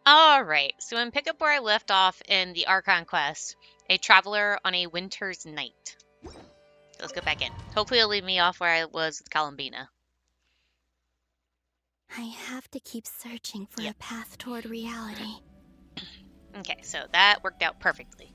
Alright, so we pick up where I left off in the Archon quest, a traveler on a winter's night. Let's go back in. Hopefully it'll leave me off where I was with Columbina. I have to keep searching for Yep. a path toward reality. Okay, so that worked out perfectly.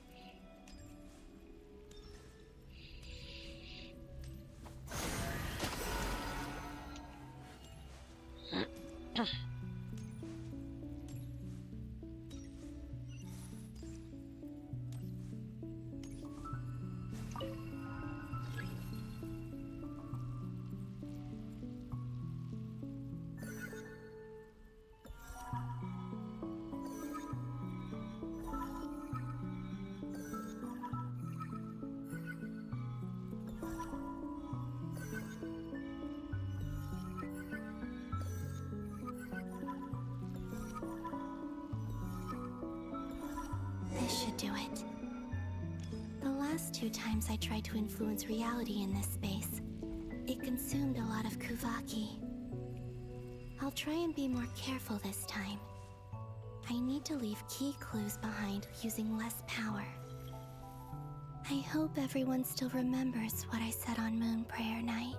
This should do it. The last 2 times I tried to influence reality in this space, it consumed a lot of Kuvaki. I'll try and be more careful this time. I need to leave key clues behind using less power. I hope everyone still remembers what I said on Moon Prayer Night.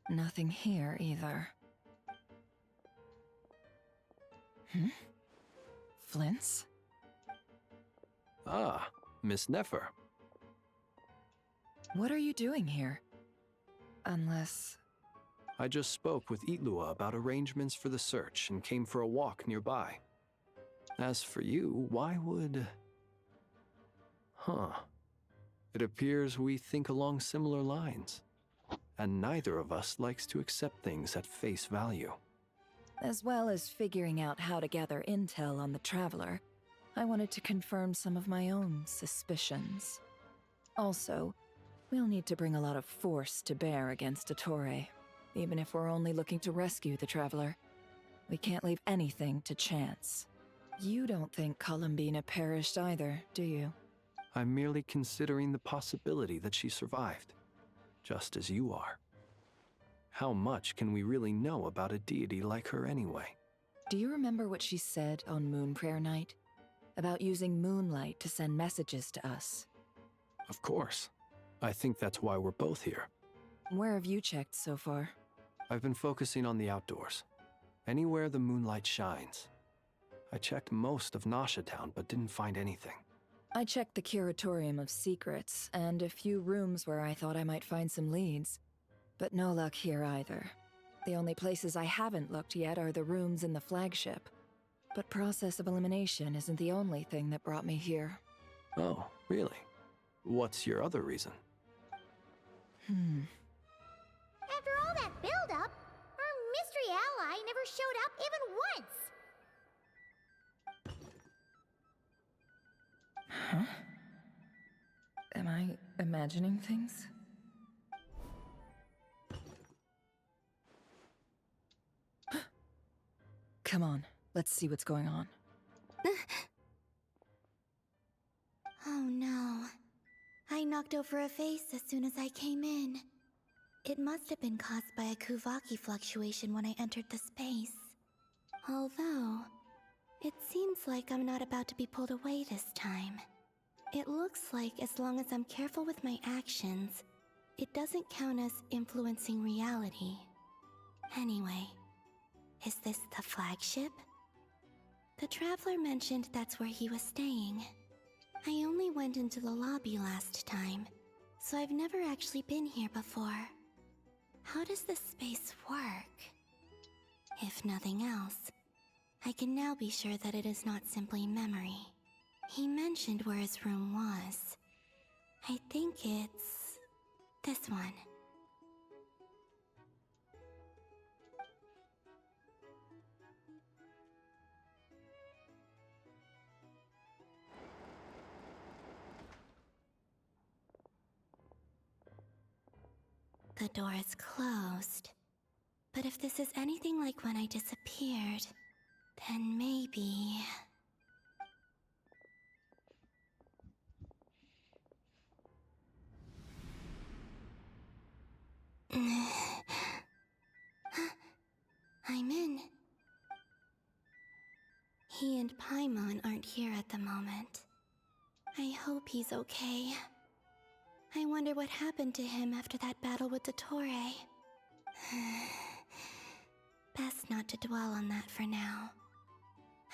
Nothing here either. Flints? Ah, Miss Nefer. What are you doing here? Unless... I just spoke with Itlua about arrangements for the search and came for a walk nearby. As for you, why would... It appears we think along similar lines. And neither of us likes to accept things at face value. As well as figuring out how to gather intel on the Traveler, I wanted to confirm some of my own suspicions. Also, we'll need to bring a lot of force to bear against Dottore, even if we're only looking to rescue the Traveler. We can't leave anything to chance. You don't think Columbina perished either, do you? I'm merely considering the possibility that she survived, just as you are. How much can we really know about a deity like her anyway? Do you remember what she said on Moon Prayer Night? About using moonlight to send messages to us? Of course. I think that's why we're both here. Where have you checked so far? I've been focusing on the outdoors. Anywhere the moonlight shines. I checked most of Nasha Town, but didn't find anything. I checked the Curatorium of Secrets, and a few rooms where I thought I might find some leads. But no luck here either. The only places I haven't looked yet are the rooms in the flagship. But process of elimination isn't the only thing that brought me here. Oh, really? What's your other reason? After all that build-up, our mystery ally never showed up even once. Huh? Am I imagining things? Come on, let's see what's going on. Oh no. I knocked over a vase as soon as I came in. It must have been caused by a Kuvaki fluctuation when I entered the space. Although, it seems like I'm not about to be pulled away this time. It looks like as long as I'm careful with my actions, it doesn't count as influencing reality. Anyway, is this the flagship? The Traveler mentioned that's where he was staying. I only went into the lobby last time, so I've never actually been here before. How does this space work? If nothing else, I can now be sure that it is not simply memory. He mentioned where his room was. I think it's this one. The door is closed. But if this is anything like when I disappeared, then maybe... and Paimon aren't here at the moment. I hope he's okay. I wonder what happened to him after that battle with Dottore. Best not to dwell on that for now.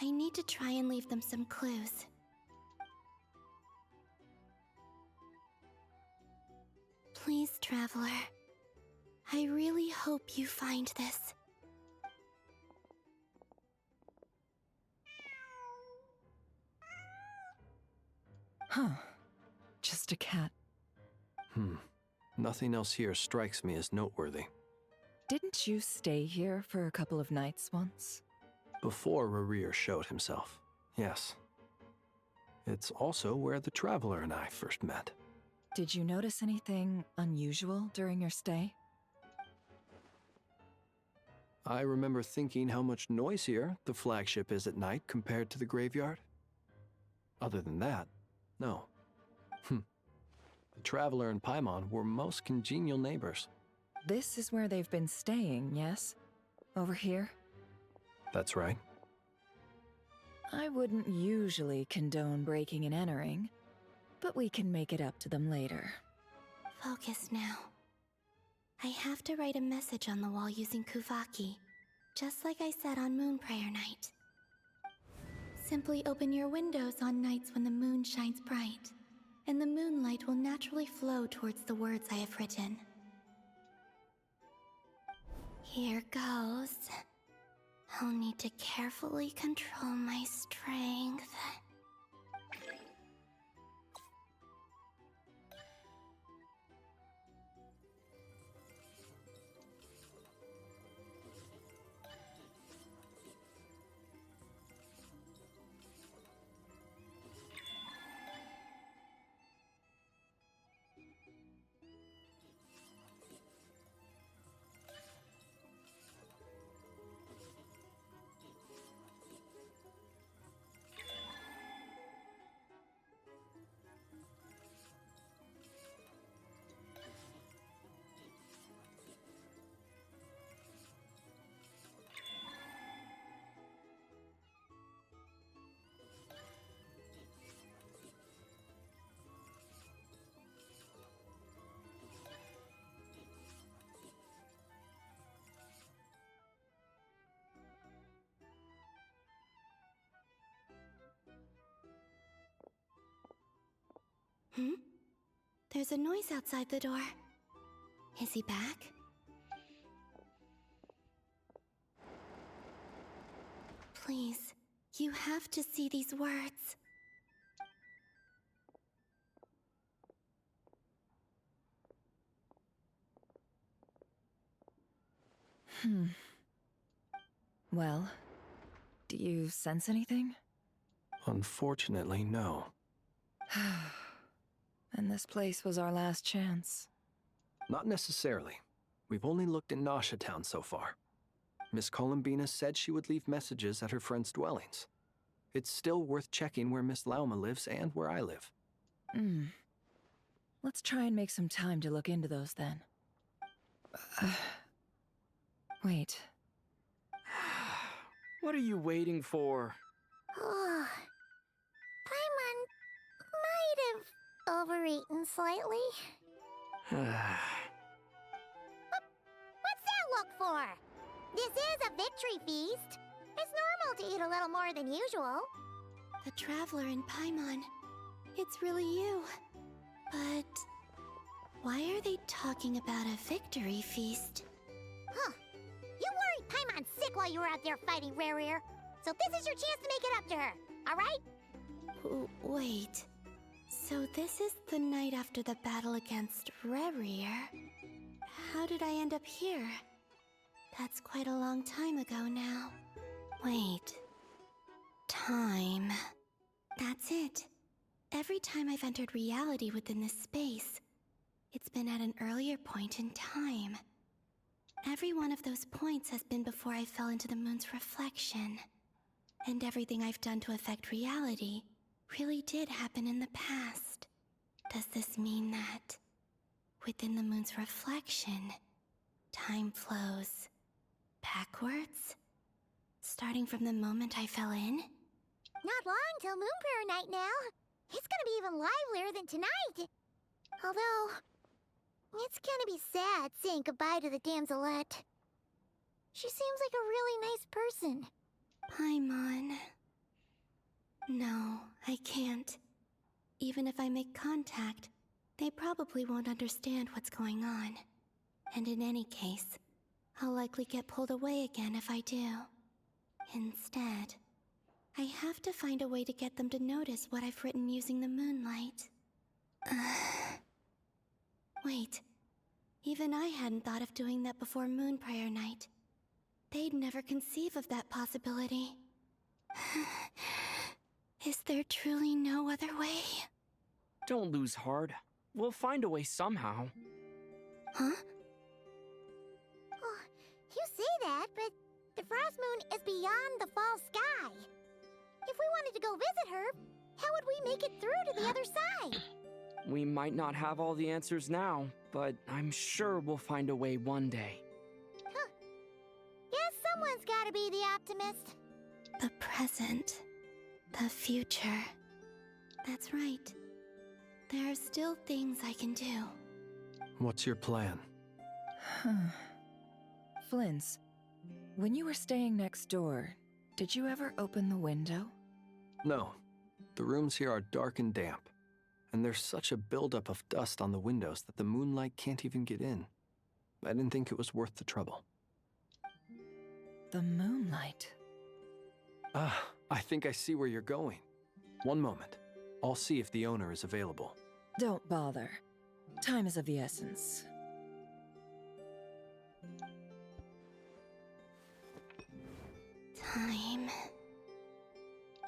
I need to try and leave them some clues. Please, Traveler. I really hope you find this. Huh. Just a cat. Nothing else here strikes me as noteworthy. Didn't you stay here for a couple of nights once? Before Rerir showed himself, yes. It's also where the Traveler and I first met. Did you notice anything unusual during your stay? I remember thinking how much noisier the flagship is at night compared to the graveyard. Other than that, no. The Traveler and Paimon were most congenial neighbors. This is where they've been staying, yes? Over here? That's right. I wouldn't usually condone breaking and entering, but we can make it up to them later. Focus now. I have to write a message on the wall using Kuvaki, just like I said on Moon Prayer Night. Simply open your windows on nights when the moon shines bright, and the moonlight will naturally flow towards the words I have written. Here goes. I'll need to carefully control my strength. There's a noise outside the door. Is he back? Please, you have to see these words. Well, do you sense anything? Unfortunately, no. And this place was our last chance. Not necessarily. We've only looked in Nasha Town so far. Miss Columbina said she would leave messages at her friends' dwellings. It's still worth checking where Miss Lauma lives and where I live. Let's try and make some time to look into those then. Wait. What are you waiting for? Oh, Paimon might have overeaten slightly. What's that look for? This is a victory feast. It's normal to eat a little more than usual. The Traveler and Paimon. It's really you. But why are they talking about a victory feast? Huh. You worried Paimon sick while you were out there fighting Rerir. So this is your chance to make it up to her, alright? Wait. So this is the night after the battle against Rerir. How did I end up here? That's quite a long time ago now. Wait. Time. That's it. Every time I've entered reality within this space, it's been at an earlier point in time. Every one of those points has been before I fell into the moon's reflection. And everything I've done to affect reality really did happen in the past. Does this mean that, within the moon's reflection, time flows backwards? Starting from the moment I fell in? long till Moon Prayer Night now. It's gonna be even livelier than tonight. Although, it's gonna be sad saying goodbye to the damselette. She seems like a really nice person. Paimon. No, I can't. Even if I make contact, they probably won't understand what's going on. And in any case, I'll likely get pulled away again if I do. Instead, I have to find a way to get them to notice what I've written using the moonlight. Wait, even I hadn't thought of doing that before Moon Prayer Night. They'd never conceive of that possibility. Is there truly no other way? Don't lose heart. We'll find a way somehow. Huh? Oh, you say that, but the Frost Moon is beyond the fall sky. If we wanted to go visit her, how would we make it through to the other side? We might not have all the answers now, but I'm sure we'll find a way one day. Huh. Guess someone's gotta be the optimist. The present. The future. That's right. There are still things I can do. What's your plan? Flins, when you were staying next door, did you ever open the window? No. The rooms here are dark and damp, and there's such a buildup of dust on the windows that the moonlight can't even get in. I didn't think it was worth the trouble. The moonlight. Ah, I think I see where you're going. One moment. I'll see if the owner is available. Don't bother. Time is of the essence. Time.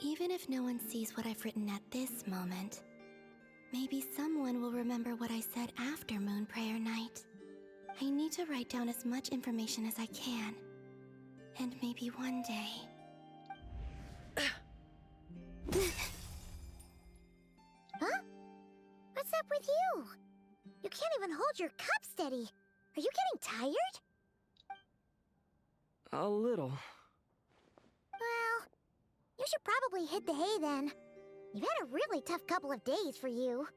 Even if no one sees what I've written at this moment, maybe someone will remember what I said after Moon Prayer Night. I need to write down as much information as I can. And maybe one day... Huh? What's up with you? You can't even hold your cup steady. Are you getting tired? A little. Well, you should probably hit the hay then. You've had a really tough couple of days for you.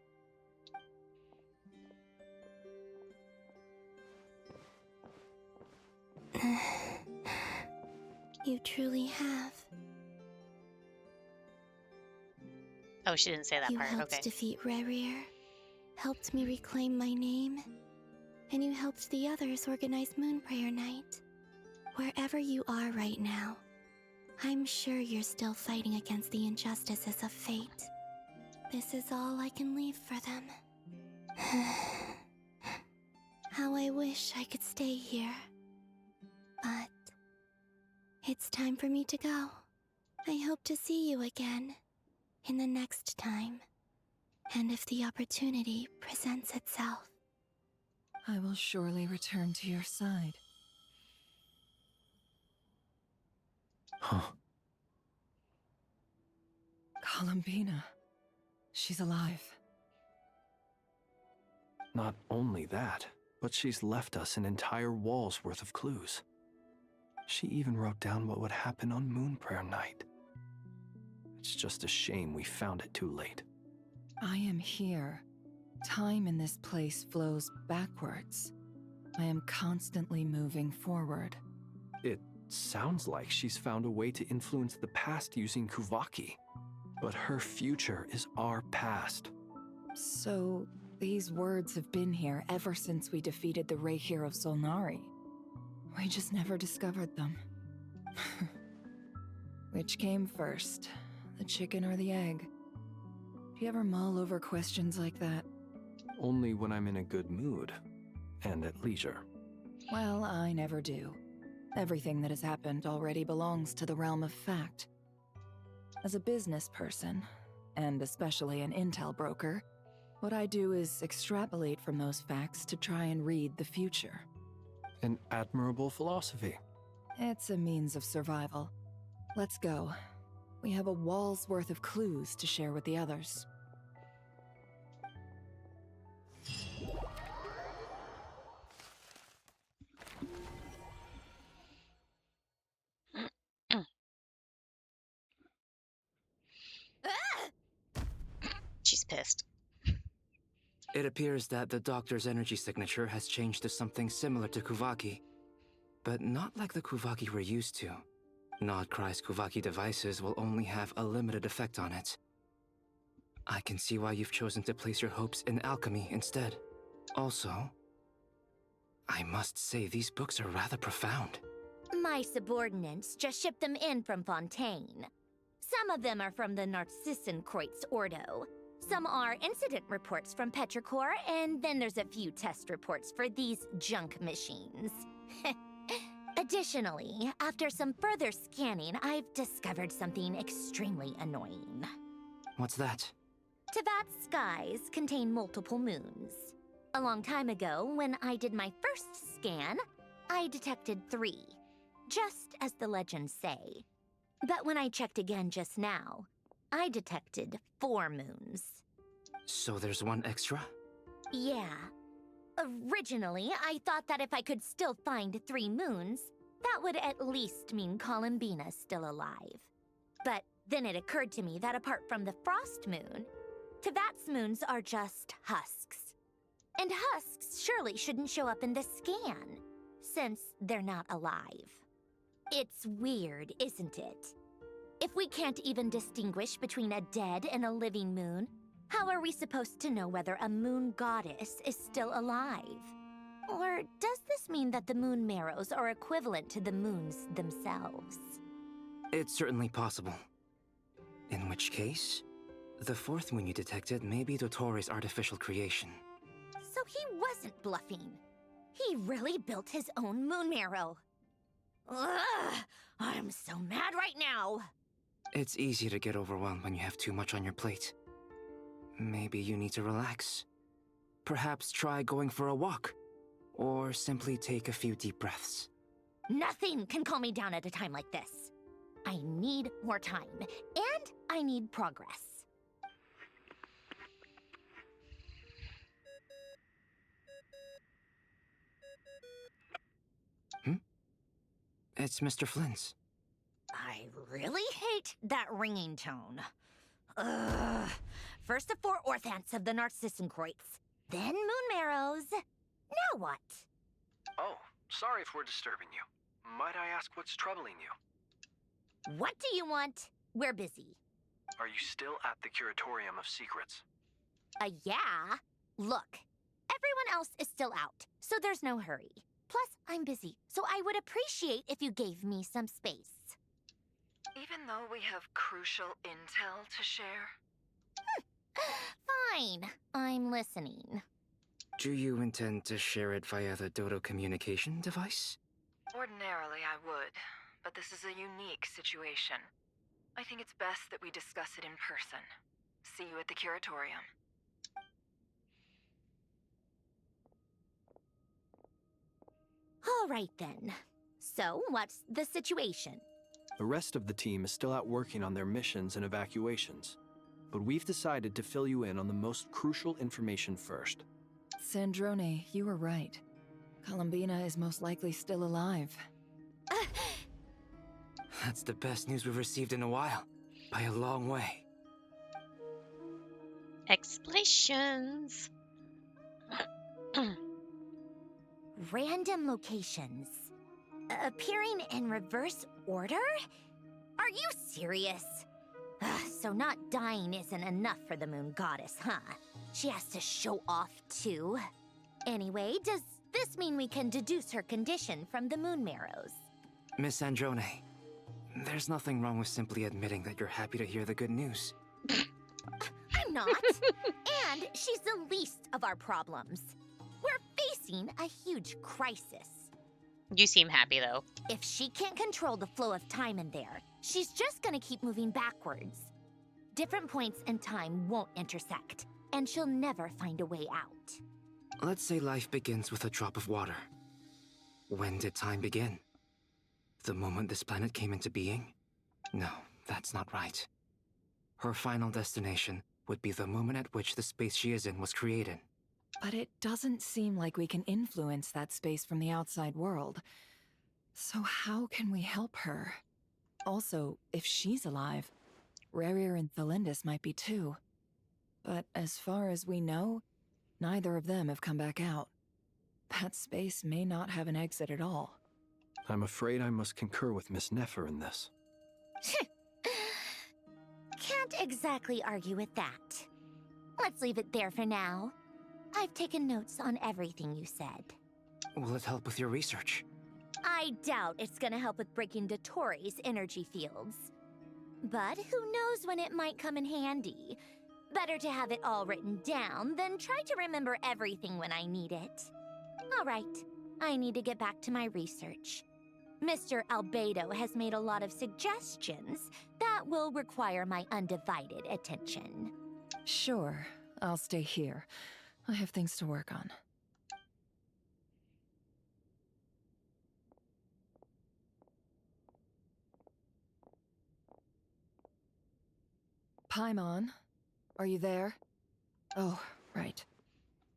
You truly have. Oh, she didn't say that You part. helped Okay. defeat Rerir, helped me reclaim my name, and you helped the others organize Moon Prayer Night. Wherever you are right now, I'm sure you're still fighting against the injustices of fate. This is all I can leave for them. How I wish I could stay here. But it's time for me to go. I hope to see you again in the next time, and if the opportunity presents itself. I will surely return to your side. Huh. Columbina. She's alive. Not only that, but she's left us an entire wall's worth of clues. She even wrote down what would happen on Moon Prayer Night. It's just a shame we found it too late. I am here. Time in this place flows backwards. I am constantly moving forward. It sounds like she's found a way to influence the past using Kuvaki. But her future is our past. So, these words have been here ever since we defeated the Reikir of Solnari. We just never discovered them. Which came first, the chicken or the egg? Do you ever mull over questions like that? Only when I'm in a good mood and at leisure. Well, I never do. Everything that has happened already belongs to the realm of fact. As a business person, and especially an intel broker, what I do is extrapolate from those facts to try and read the future. An admirable philosophy. It's a means of survival. Let's go. We have a wall's worth of clues to share with the others. she's pissed. It appears that the doctor's energy signature has changed to something similar to Kuvaki, but not like the Kuvaki we're used to. Nod-krai's Kuvaki devices will only have a limited effect on it. I can see why you've chosen to place your hopes in alchemy instead. Also, I must say these books are rather profound. My subordinates just shipped them in from Fontaine. Some of them are from the Narcissenkreuz Ordo. Some are incident reports from Petrichor, and then there's a few test reports for these junk machines. Additionally, after some further scanning, I've discovered something extremely annoying. What's that? Tevat's skies contain multiple moons. A long time ago, when I did my first scan, I detected 3, just as the legends say. But when I checked again just now, I detected 4 moons. So there's one extra? Yeah. Originally, I thought that if I could still find 3 moons, that would at least mean Columbina's still alive. But then it occurred to me that apart from the frost moon, Tevat's moons are just husks. And husks surely shouldn't show up in the scan, since they're not alive. It's weird, isn't it? If we can't even distinguish between a dead and a living moon, how are we supposed to know whether a moon goddess is still alive? Or does this mean that the moon marrows are equivalent to the moons themselves? It's certainly possible. In which case, the 4th moon you detected may be Dottore's artificial creation. So he wasn't bluffing. He really built his own moon marrow. Ugh! I'm so mad right now! It's easy to get overwhelmed when you have too much on your plate. Maybe you need to relax. Perhaps try going for a walk. Or simply take a few deep breaths. Nothing can calm me down at a time like this. I need more time, and I need progress. It's Mr. Flynn's. I really hate that ringing tone. Ugh. First the 4 orthants of the Narcissenkreuz, then moon marrows. Now what? Oh, sorry if we're disturbing you. Might I ask what's troubling you? What do you want? We're busy. Are you still at the Curatorium of Secrets? Yeah? Look, everyone else is still out, so there's no hurry. Plus, I'm busy, so I would appreciate if you gave me some space. Even though we have crucial intel to share? Fine, I'm listening. Do you intend to share it via the Dodo communication device? Ordinarily, I would, but this is a unique situation. I think it's best that we discuss it in person. See you at the Curatorium. All right then. So, what's the situation? The rest of the team is still out working on their missions and evacuations. But we've decided to fill you in on the most crucial information first. Sandrone, you were right. Columbina is most likely still alive. That's the best news we've received in a while. By a long way. Explanations. Random locations. Appearing in reverse order? Are you serious? So not dying isn't enough for the moon goddess, huh? She has to show off too. Anyway, does this mean we can deduce her condition from the moon marrows? Miss Androne, there's nothing wrong with simply admitting that you're happy to hear the good news. I'm not. And she's the least of our problems. We're facing a huge crisis. You seem happy, though. If she can't control the flow of time in there, she's just gonna keep moving backwards. Different points in time won't intersect, and she'll never find a way out. Let's say life begins with a drop of water. When did time begin? The moment this planet came into being? No, that's not right. Her final destination would be the moment at which the space she is in was created. But it doesn't seem like we can influence that space from the outside world. So how can we help her? Also, if she's alive, Rerir and Thalindis might be too. But as far as we know, neither of them have come back out. That space may not have an exit at all. I'm afraid I must concur with Miss Nefer in this. Can't exactly argue with that. Let's leave it there for now. I've taken notes on everything you said. Will it help with your research? I doubt it's gonna help with breaking Dottore's energy fields. But who knows when it might come in handy. Better to have it all written down than try to remember everything when I need it. All right, I need to get back to my research. Mr. Albedo has made a lot of suggestions that will require my undivided attention. Sure, I'll stay here. I have things to work on. Paimon, are you there? Oh, right.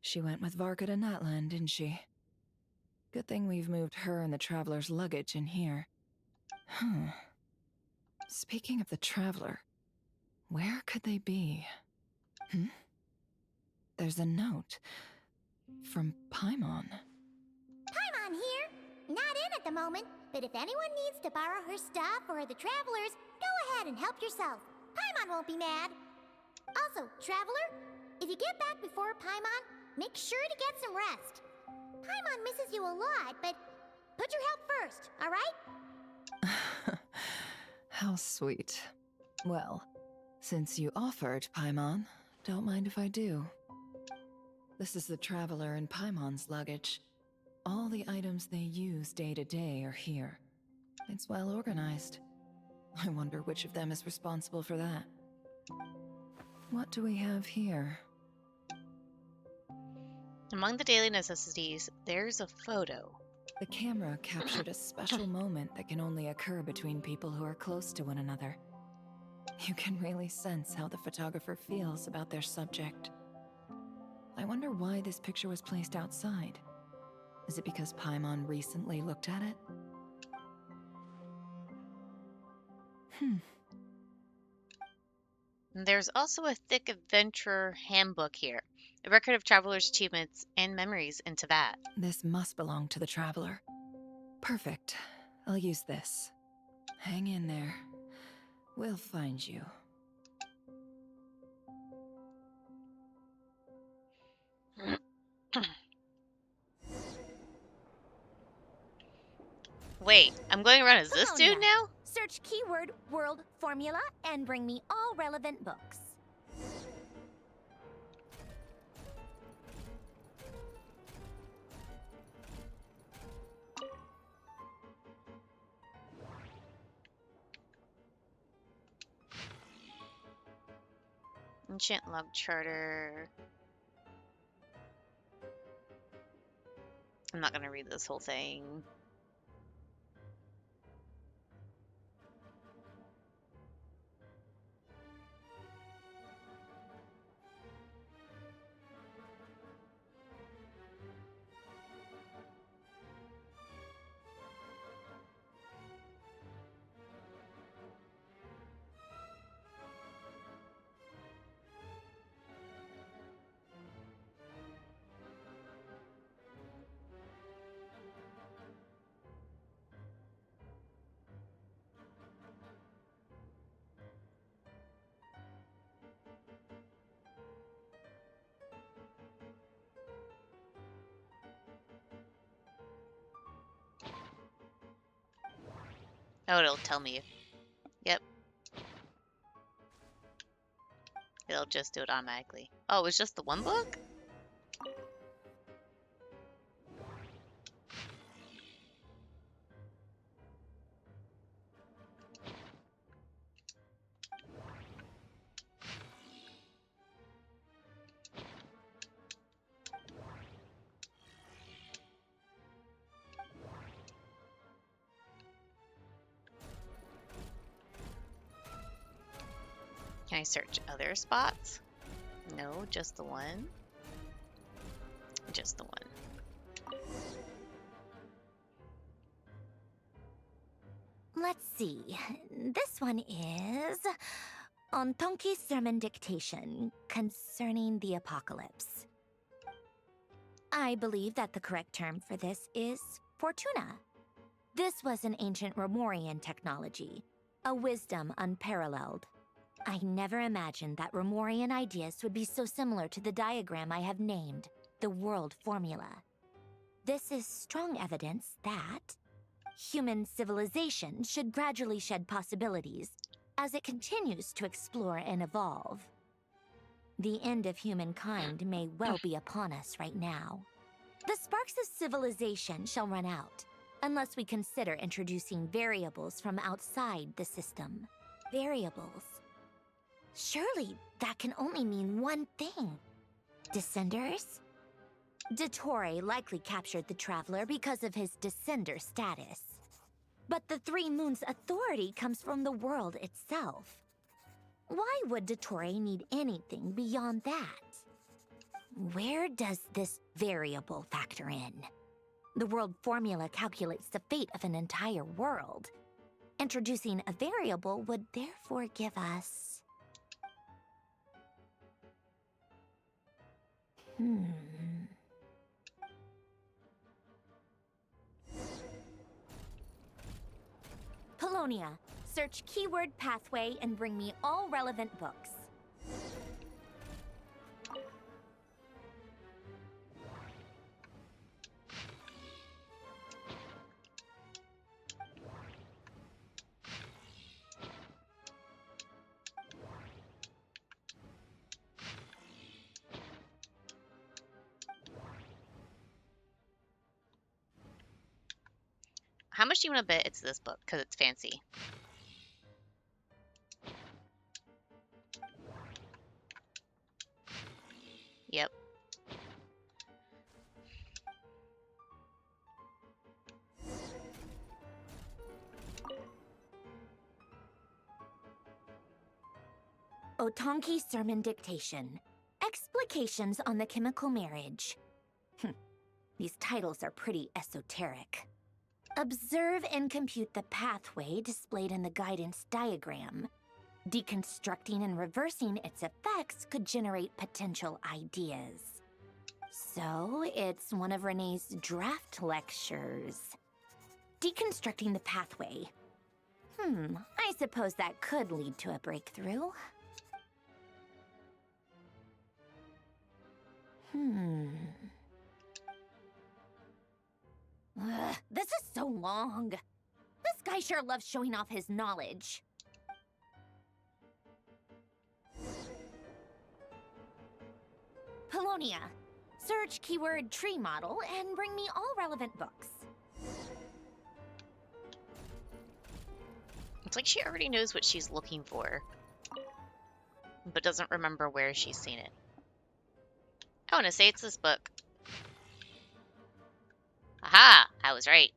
She went with Varka to Natlan, didn't she? Good thing we've moved her and the Traveler's luggage in here. Speaking of the Traveler, where could they be? There's a note. From Paimon. Paimon here. Not in at the moment, but if anyone needs to borrow her stuff or the Travelers, go ahead and help yourself. Paimon won't be mad. Also, Traveler, if you get back before Paimon, make sure to get some rest. Paimon misses you a lot, but put your help first, all right? How sweet. Well, since you offered, Paimon, don't mind if I do. This is the Traveler and Paimon's luggage. All the items they use day to day are here. It's well organized. I wonder which of them is responsible for that. What do we have here? Among the daily necessities, there's a photo. The camera captured a special moment that can only occur between people who are close to one another. You can really sense how the photographer feels about their subject. I wonder why this picture was placed outside. Is it because Paimon recently looked at it? There's also a thick adventurer handbook here, a record of travelers' achievements and memories in Tibet. This must belong to the Traveler. Perfect. I'll use this. Hang in there. We'll find you. Wait, I'm going around as this Come on dude now? Search keyword world formula and bring me all relevant books. Ancient log charter. I'm not gonna read this whole thing. Oh, it'll tell me. Yep. It'll just do it automatically. Oh, it was just the one book? Can I search other spots? No, just the one. Just the one. Let's see. This one is On Tonki's sermon dictation concerning the apocalypse. I believe that the correct term for this is Fortuna. This was an ancient Romorian technology, a wisdom unparalleled. I never imagined that Romorian ideas would be so similar to the diagram I have named, the world formula. This is strong evidence that human civilization should gradually shed possibilities as it continues to explore and evolve. The end of humankind may well be upon us right now. The sparks of civilization shall run out, unless we consider introducing variables from outside the system. Variables. Surely that can only mean one thing. Descenders? Dottore likely captured the Traveler because of his descender status. But the Three Moons' authority comes from the world itself. Why would Dottore need anything beyond that? Where does this variable factor in? The world formula calculates the fate of an entire world. Introducing a variable would therefore give us... Polonia, search keyword pathway and bring me all relevant books. How much do you want to bet it's this book? Because it's fancy. Yep. Otonki Sermon Dictation. Explications on the Chemical Marriage. These titles are pretty esoteric. Observe and compute the pathway displayed in the guidance diagram. Deconstructing and reversing its effects could generate potential ideas. So, it's one of Renee's draft lectures. Deconstructing the pathway. I suppose that could lead to a breakthrough. This is so long. This guy sure loves showing off his knowledge. Polonia, search keyword tree model and bring me all relevant books. It's like she already knows what she's looking for, but doesn't remember where she's seen it. I want to say it's this book. Aha! I was right.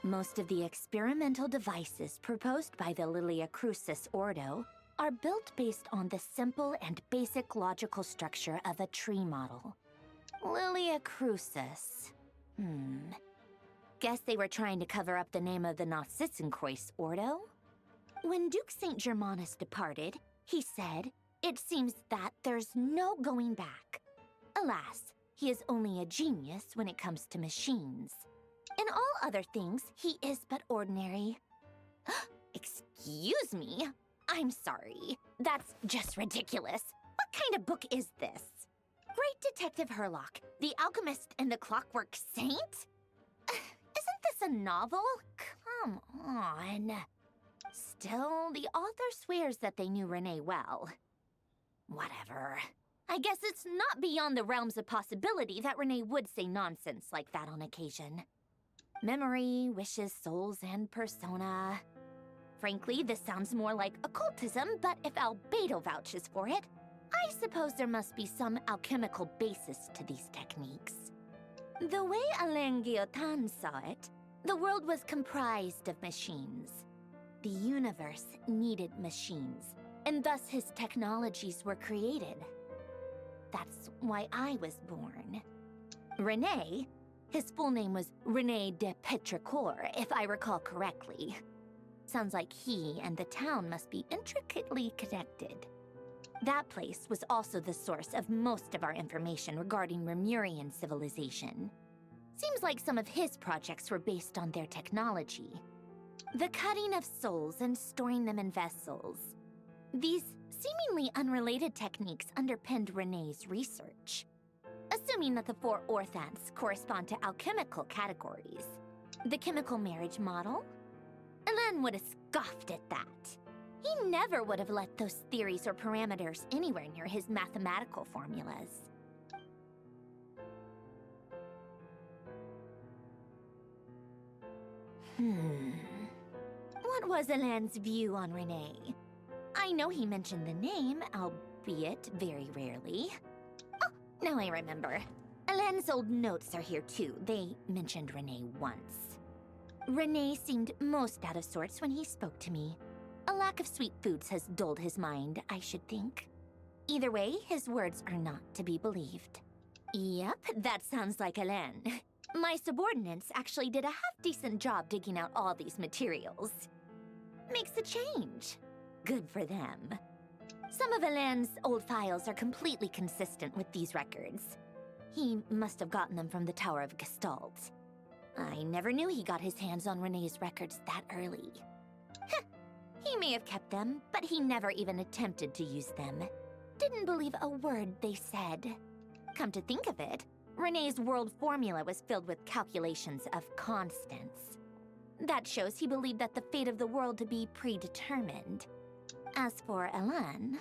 Most of the experimental devices proposed by the Lilia Crucis Ordo are built based on the simple and basic logical structure of a tree model. Lilia Crucis. Guess they were trying to cover up the name of the nod-krai Ordo? When Duke St. Germanus departed, he said, "It seems that there's no going back." Alas, he is only a genius when it comes to machines. In all other things, he is but ordinary. Excuse me? I'm sorry. That's just ridiculous. What kind of book is this? Great Detective Herlock, the Alchemist and the Clockwork Saint? Isn't this a novel? Come on. Still, the author swears that they knew Renee well. Whatever. I guess it's not beyond the realms of possibility that Renee would say nonsense like that on occasion. Memory, wishes, souls, and persona. Frankly, this sounds more like occultism, but if Albedo vouches for it, I suppose there must be some alchemical basis to these techniques. The way Alain Guillotin saw it, the world was comprised of machines. The universe needed machines, and thus his technologies were created. That's why I was born. René, his full name was René de Petrichor, if I recall correctly. Sounds like he and the town must be intricately connected. That place was also the source of most of our information regarding Remurian civilization. Seems like some of his projects were based on their technology. The cutting of souls and storing them in vessels. These seemingly unrelated techniques underpinned René's research. Assuming that the 4 orthants correspond to alchemical categories. The chemical marriage model? Elen would have scoffed at that. He never would have let those theories or parameters anywhere near his mathematical formulas. What was Elen's view on René? I know he mentioned the name, albeit very rarely. Oh, now I remember. Elen's old notes are here too. They mentioned René once. René seemed most out of sorts when he spoke to me. A lack of sweet foods has dulled his mind, I should think. Either way, his words are not to be believed. Yep, that sounds like Elen. My subordinates actually did a half-decent job digging out all these materials. Makes a change. Good for them. Some of Elen's old files are completely consistent with these records. He must have gotten them from the Tower of Gestalt. I never knew he got his hands on René's records that early. He may have kept them, but he never even attempted to use them. Didn't believe a word they said. Come to think of it, René's world formula was filled with calculations of constants. That shows he believed that the fate of the world to be predetermined. As for Elen...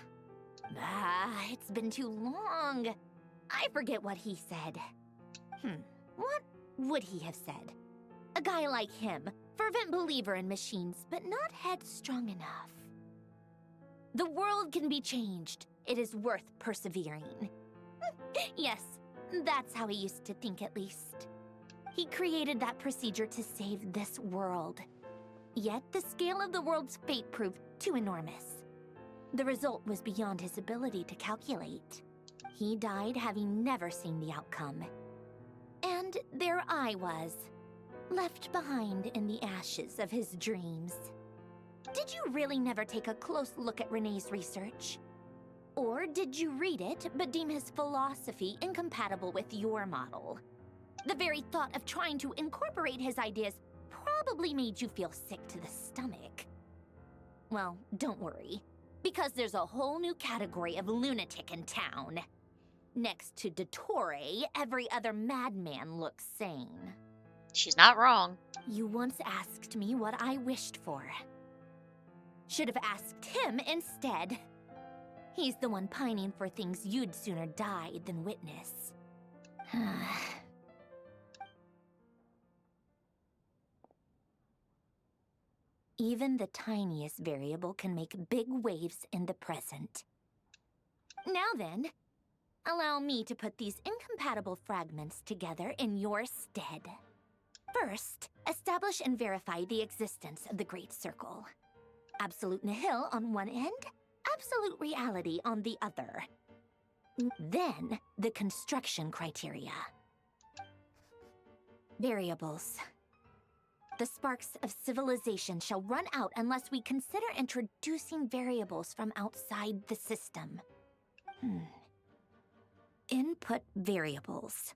it's been too long. I forget what he said. What would he have said? A guy like him, fervent believer in machines, but not headstrong enough. The world can be changed. It is worth persevering. Yes, that's how he used to think at least. He created that procedure to save this world. Yet the scale of the world's fate proved too enormous. The result was beyond his ability to calculate. He died having never seen the outcome. And there I was, left behind in the ashes of his dreams. Did you really never take a close look at René's research? Or did you read it but deem his philosophy incompatible with your model? The very thought of trying to incorporate his ideas probably made you feel sick to the stomach. Well, don't worry, because there's a whole new category of lunatic in town. Next to Dottore, every other madman looks sane. She's not wrong. You once asked me what I wished for. Should have asked him instead. He's the one pining for things you'd sooner die than witness. Even the tiniest variable can make big waves in the present. Now then, allow me to put these incompatible fragments together in your stead. First, establish and verify the existence of the Great Circle. Absolute nihil on one end, absolute reality on the other. Then, the construction criteria. Variables. The sparks of civilization shall run out unless we consider introducing variables from outside the system. Input variables.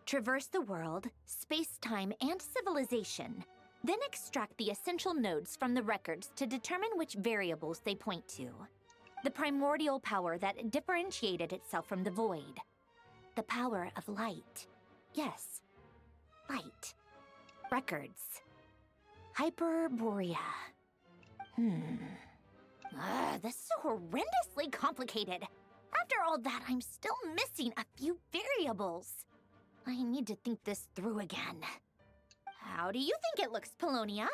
Traverse the world, space-time, and civilization. Then extract the essential nodes from the records to determine which variables they point to. The primordial power that differentiated itself from the void. The power of light. Yes, light. Records. Hyperborea. This is horrendously complicated. After all that, I'm still missing a few variables. I need to think this through again. How do you think it looks, Polonia?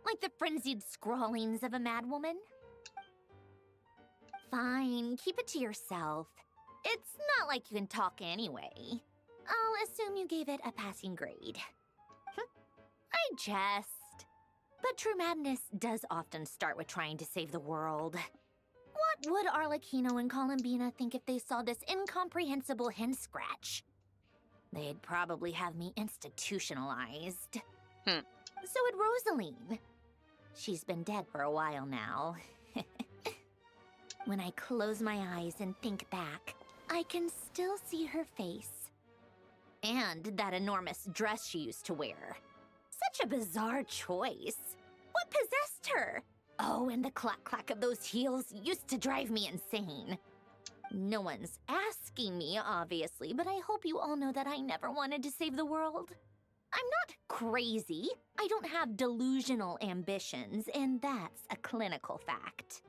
Like the frenzied scrawlings of a madwoman? Fine, keep it to yourself. It's not like you can talk anyway. I'll assume you gave it a passing grade. I jest. But true madness does often start with trying to save the world. What would Arlecchino and Columbina think if they saw this incomprehensible hen scratch? They'd probably have me institutionalized. Hmm. So would Rosaline. She's been dead for a while now. When I close my eyes and think back, I can still see her face. And that enormous dress she used to wear. Such a bizarre choice. What possessed her? Oh, and the clack-clack of those heels used to drive me insane. No one's asking me, obviously, but I hope you all know that I never wanted to save the world. I'm not crazy. I don't have delusional ambitions, and that's a clinical fact.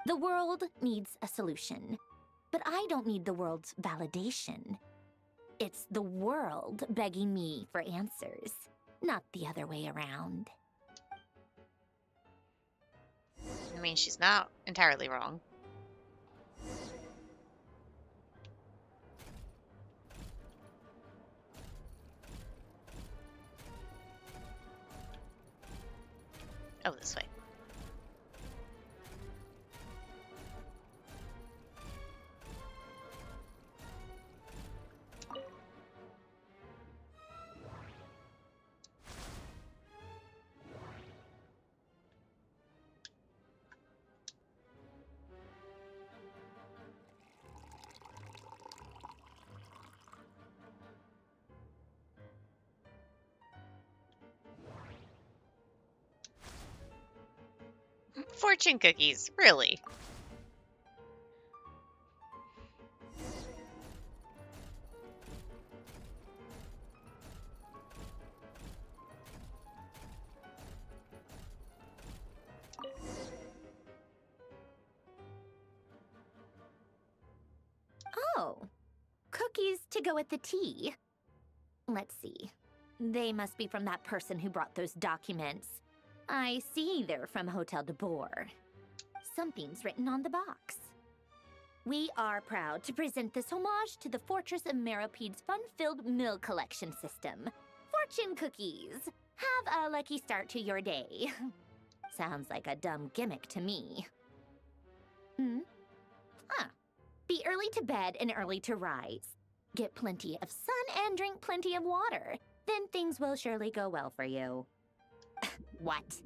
The world needs a solution, but I don't need the world's validation. It's the world begging me for answers, not the other way around. I mean, she's not entirely wrong. Oh, this way. Fortune cookies, really? Oh, cookies to go with the tea. Let's see. They must be from that person who brought those documents. I see they're from Hotel Dottore. Something's written on the box. We are proud to present this homage to the Fortress of Meropede's fun-filled mill collection system. Fortune cookies. Have a lucky start to your day. Sounds like a dumb gimmick to me. Be early to bed and early to rise. Get plenty of sun and drink plenty of water. Then things will surely go well for you. What?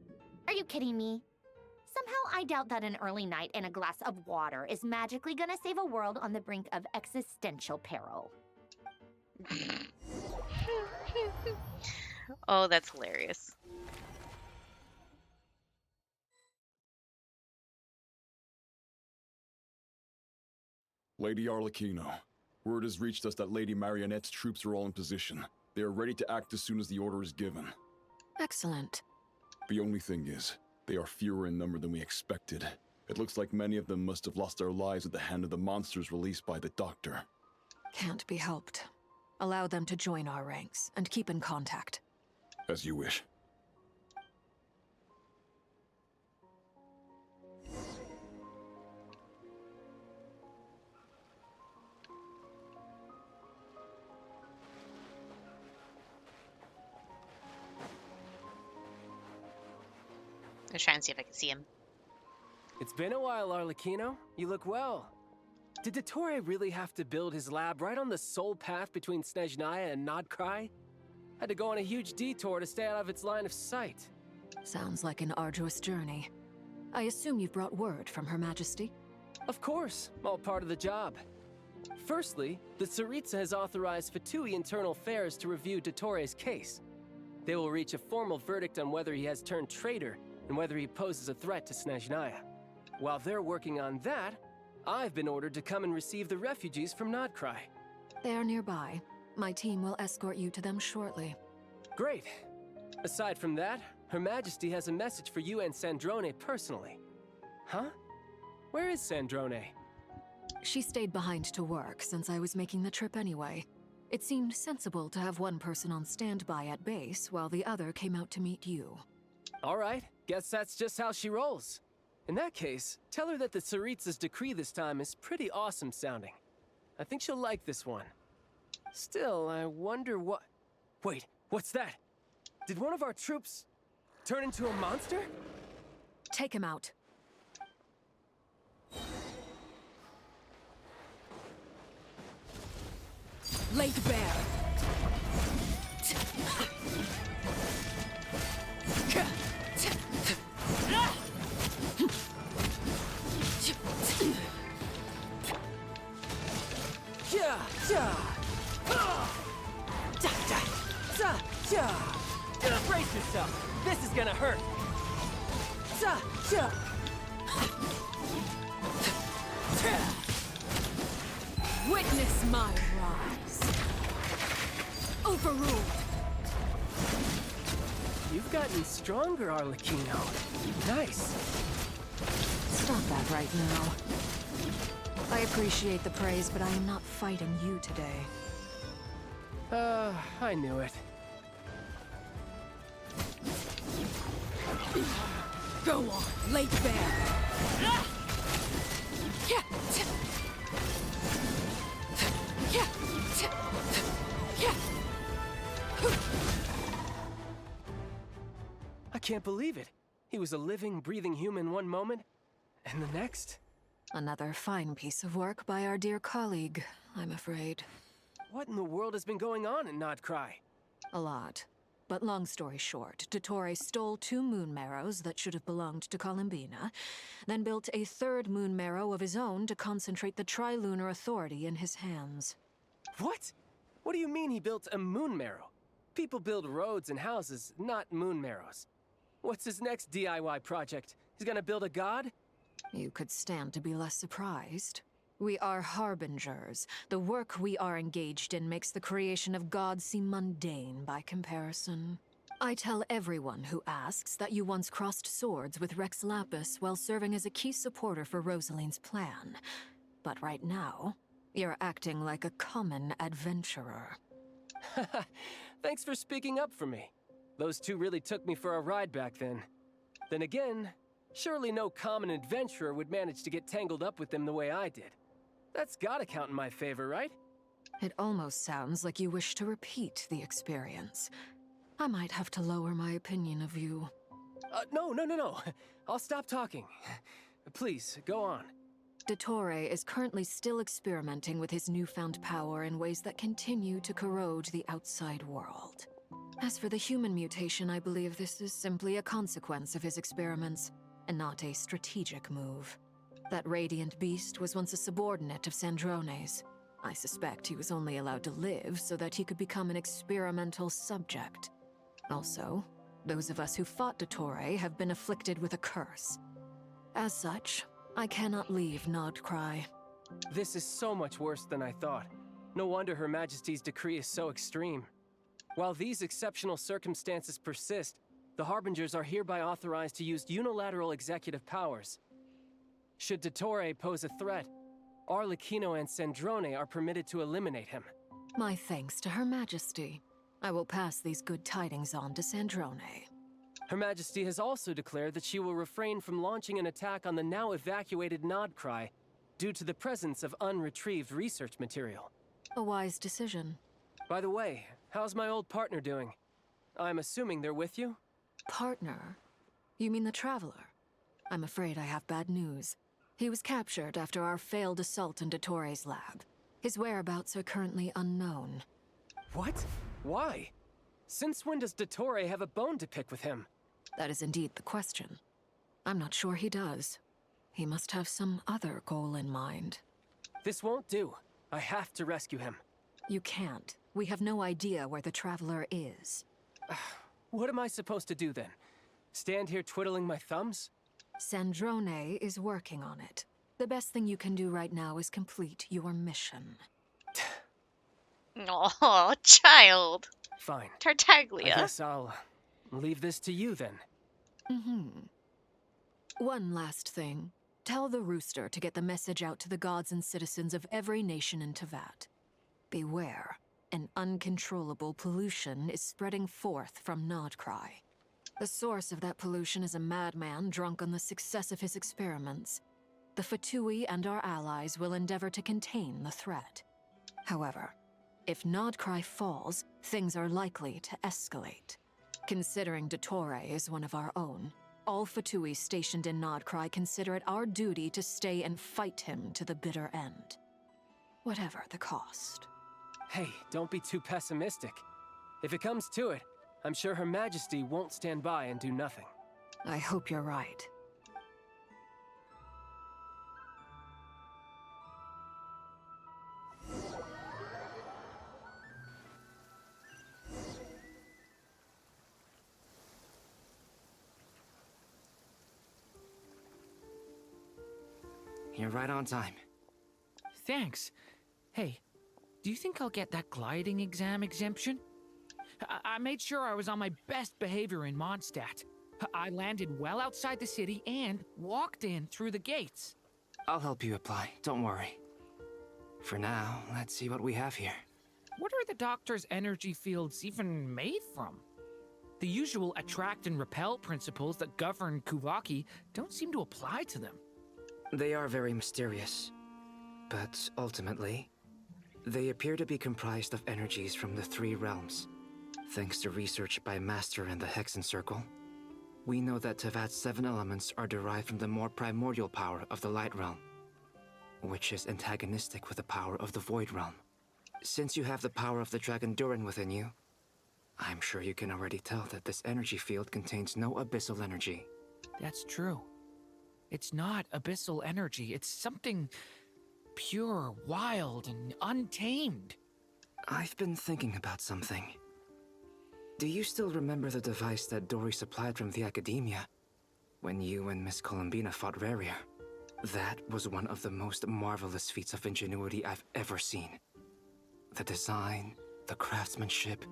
Are you kidding me? Somehow I doubt that an early night and a glass of water is magically gonna save a world on the brink of existential peril. Oh, that's hilarious. Lady Arlecchino, word has reached us that Lady Marionette's troops are all in position. They are ready to act as soon as the order is given. Excellent. The only thing is, they are fewer in number than we expected. It looks like many of them must have lost their lives at the hand of the monsters released by the Doctor. Can't be helped. Allow them to join our ranks and keep in contact. As you wish. Let's try and see if I can see him. It's been a while, Arlecchino. You look well. Did Dottore really have to build his lab right on the sole path between Snezhnaya and nod-krai? Had to go on a huge detour to stay out of its line of sight. Sounds like an arduous journey. I assume you've brought word from Her Majesty? Of course, all part of the job. Firstly, the Tsaritsa has authorized Fatui Internal Affairs to review Dottore's case. They will reach a formal verdict on whether he has turned traitor and whether he poses a threat to Snezhnaya. While they're working on that, I've been ordered to come and receive the refugees from nod-krai. They are nearby. My team will escort you to them shortly. Great. Aside from that, Her Majesty has a message for you and Sandrone personally. Huh? Where is Sandrone? She stayed behind to work since I was making the trip anyway. It seemed sensible to have one person on standby at base while the other came out to meet you. All right, guess that's just how she rolls. In that case, tell her that the Tsaritsa's decree this time is pretty awesome sounding. I think she'll like this one. Still, I wonder what... Wait, what's that? Did one of our troops... Turn into a monster? Take him out. Laid bare. Brace yourself. This is gonna hurt. Witness my rise. Overruled. You've gotten stronger, Arlecchino. Nice. Stop that right now. I appreciate the praise, but I am not fighting you today. I knew it. Go on, Lake Bear. I can't believe it. He was a living, breathing human one moment, and the next? Another fine piece of work by our dear colleague, I'm afraid. What in the world has been going on in nod-krai? A lot. But long story short, Dottore stole 2 moon marrows that should have belonged to Columbina, then built a 3rd moon marrow of his own to concentrate the Tri-Lunar Authority in his hands. What? What do you mean he built a moon marrow? People build roads and houses, not moon marrows. What's his next DIY project? He's gonna build a god? You could stand to be less surprised. We are harbingers. The work we are engaged in makes the creation of gods seem mundane by comparison. I tell everyone who asks that you once crossed swords with Rex Lapis while serving as a key supporter for Rosaline's plan. But right now, you're acting like a common adventurer. Thanks for speaking up for me. Those 2 really took me for a ride back then. Then again, surely no common adventurer would manage to get tangled up with them the way I did. That's gotta count in my favor, right? It almost sounds like you wish to repeat the experience. I might have to lower my opinion of you. No. I'll stop talking. Please, go on. Dottore is currently still experimenting with his newfound power in ways that continue to corrode the outside world. As for the human mutation, I believe this is simply a consequence of his experiments, and not a strategic move. That radiant beast was once a subordinate of Sandrone's. I suspect he was only allowed to live so that he could become an experimental subject. Also, those of us who fought Dottore have been afflicted with a curse. As such, I cannot leave nod-krai. This is so much worse than I thought. No wonder Her Majesty's decree is so extreme. While these exceptional circumstances persist, the Harbingers are hereby authorized to use unilateral executive powers. Should Dottore pose a threat, Arlecchino and Sandrone are permitted to eliminate him. My thanks to Her Majesty. I will pass these good tidings on to Sandrone. Her Majesty has also declared that she will refrain from launching an attack on the now evacuated nod-krai due to the presence of unretrieved research material. A wise decision. By the way, how's my old partner doing? I'm assuming they're with you? Partner? You mean the Traveler? I'm afraid I have bad news. He was captured after our failed assault in Dottore's lab. His whereabouts are currently unknown. What? Why? Since when does Dottore have a bone to pick with him? That is indeed the question. I'm not sure he does. He must have some other goal in mind. This won't do. I have to rescue him. You can't. We have no idea where the Traveler is. What am I supposed to do then? Stand here twiddling my thumbs? Sandrone is working on it. The best thing you can do right now is complete your mission. Oh, child. Fine. I Tartaglia. guess I'll leave this to you then. One last thing. Tell the Rooster to get the message out to the gods and citizens of every nation in Teyvat. Beware. An uncontrollable pollution is spreading forth from nod-krai. The source of that pollution is a madman drunk on the success of his experiments. The Fatui and our allies will endeavor to contain the threat. However, if nod-krai falls, things are likely to escalate. Considering Dottore is one of our own, all Fatui stationed in nod-krai consider it our duty to stay and fight him to the bitter end. Whatever the cost. Hey, don't be too pessimistic. If it comes to it, I'm sure Her Majesty won't stand by and do nothing. I hope you're right. You're right on time. Thanks. Hey, do you think I'll get that gliding exam exemption? I made sure I was on my best behavior in Mondstadt. I landed well outside the city and walked in through the gates. I'll help you apply, don't worry. For now, let's see what we have here. What are the doctor's energy fields even made from? The usual attract and repel principles that govern Kuvaki don't seem to apply to them. They are very mysterious, but ultimately, they appear to be comprised of energies from the three realms. Thanks to research by Master in the Hexen Circle, we know that Tevat's 7 elements are derived from the more primordial power of the Light Realm, which is antagonistic with the power of the Void Realm. Since you have the power of the Dragon Durin within you, I'm sure you can already tell that this energy field contains no abyssal energy. That's true. It's not abyssal energy, it's something pure, wild, and untamed. I've been thinking about something. Do you still remember the device that Dory supplied from the Academia when you and Miss Columbina fought Rarier? That was one of the most marvelous feats of ingenuity I've ever seen. The design, the craftsmanship,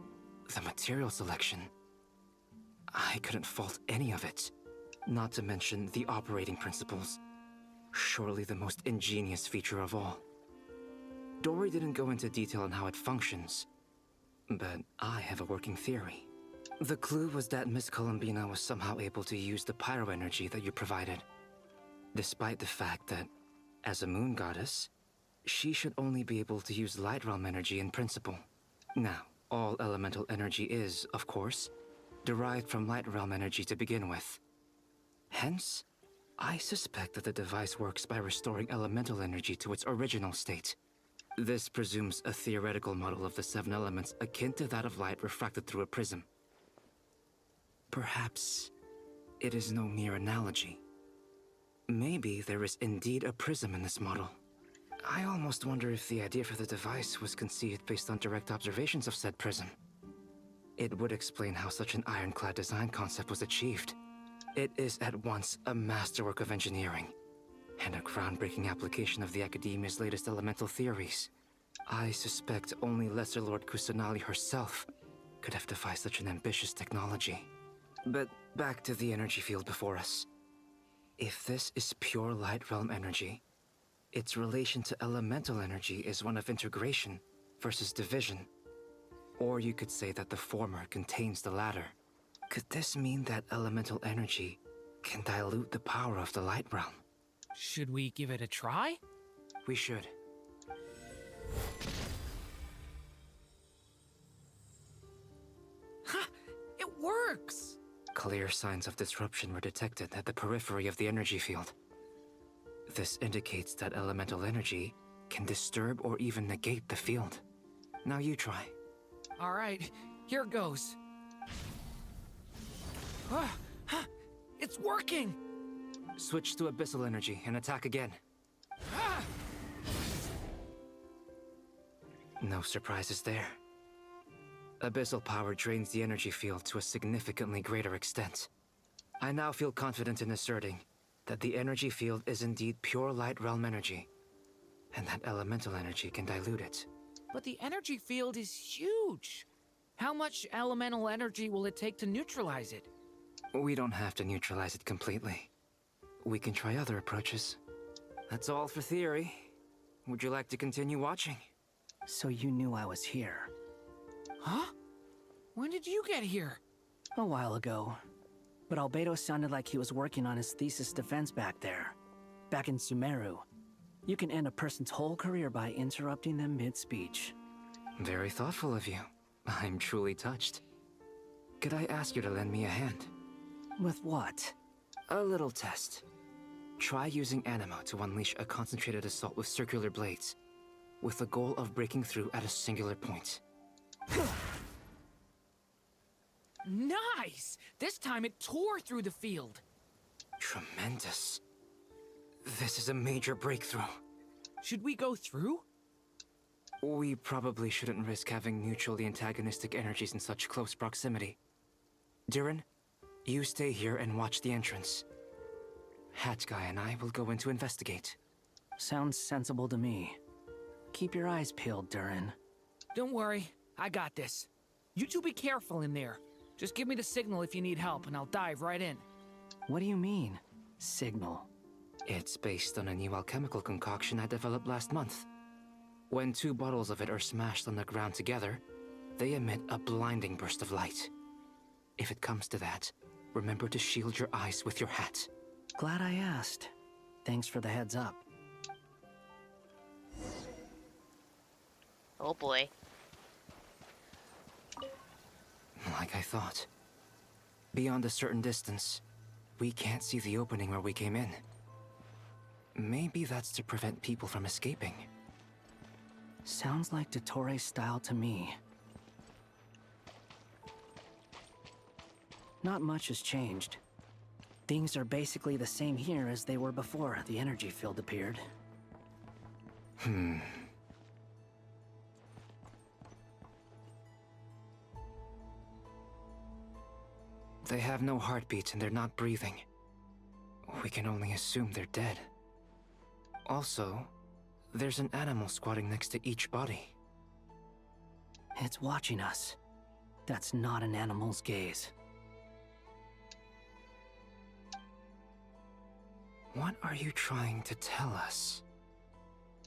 the material selection. I couldn't fault any of it. Not to mention the operating principles. Surely the most ingenious feature of all. Dory didn't go into detail on how it functions, but I have a working theory. The clue was that Miss Columbina was somehow able to use the pyro energy that you provided, despite the fact that, as a moon goddess, she should only be able to use light realm energy in principle. Now, all elemental energy is, of course, derived from light realm energy to begin with. Hence, I suspect that the device works by restoring elemental energy to its original state. This presumes a theoretical model of the 7 elements akin to that of light refracted through a prism. Perhaps it is no mere analogy. Maybe there is indeed a prism in this model. I almost wonder if the idea for the device was conceived based on direct observations of said prism. It would explain how such an ironclad design concept was achieved. It is at once a masterwork of engineering and a groundbreaking application of the Academia's latest elemental theories. I suspect only Lesser Lord Kusanali herself could have devised such an ambitious technology. But back to the energy field before us. If this is pure light realm energy, its relation to elemental energy is one of integration versus division. Or you could say that the former contains the latter. Could this mean that elemental energy can dilute the power of the light realm? Should we give it a try? We should. Ha! It works! Clear signs of disruption were detected at the periphery of the energy field. This indicates that elemental energy can disturb or even negate the field. Now you try. All right, here goes. It's working! Switch to abyssal energy and attack again. No surprises there. Abyssal power drains the energy field to a significantly greater extent. I now feel confident in asserting that the energy field is indeed pure light realm energy, and that elemental energy can dilute it. But the energy field is huge! How much elemental energy will it take to neutralize it? We don't have to neutralize it completely. We can try other approaches. That's all for theory. Would you like to continue watching? So you knew I was here. Huh? When did you get here? A while ago. But Albedo sounded like he was working on his thesis defense back there. Back in Sumeru. You can end a person's whole career by interrupting them mid-speech. Very thoughtful of you. I'm truly touched. Could I ask you to lend me a hand? With what? A little test. Try using Animo to unleash a concentrated assault with circular blades, with the goal of breaking through at a singular point. Nice! This time it tore through the field. Tremendous. This is a major breakthrough. Should we go through? We probably shouldn't risk having mutually antagonistic energies in such close proximity. Durin, you stay here and watch the entrance. Hat Guy and I will go in to investigate. Sounds sensible to me. Keep your eyes peeled, Durin. Don't worry, I got this. You two be careful in there. Just give me the signal if you need help, and I'll dive right in. What do you mean, signal? It's based on a new alchemical concoction I developed last month. When 2 bottles of it are smashed on the ground together, they emit a blinding burst of light. If it comes to that, remember to shield your eyes with your hat. Glad I asked. Thanks for the heads up. Oh boy. Like I thought. Beyond a certain distance, we can't see the opening where we came in. Maybe that's to prevent people from escaping. Sounds like Dottore's style to me. Not much has changed. Things are basically the same here as they were before the energy field appeared. They have no heartbeats and they're not breathing. We can only assume they're dead. Also, there's an animal squatting next to each body. It's watching us. That's not an animal's gaze. What are you trying to tell us?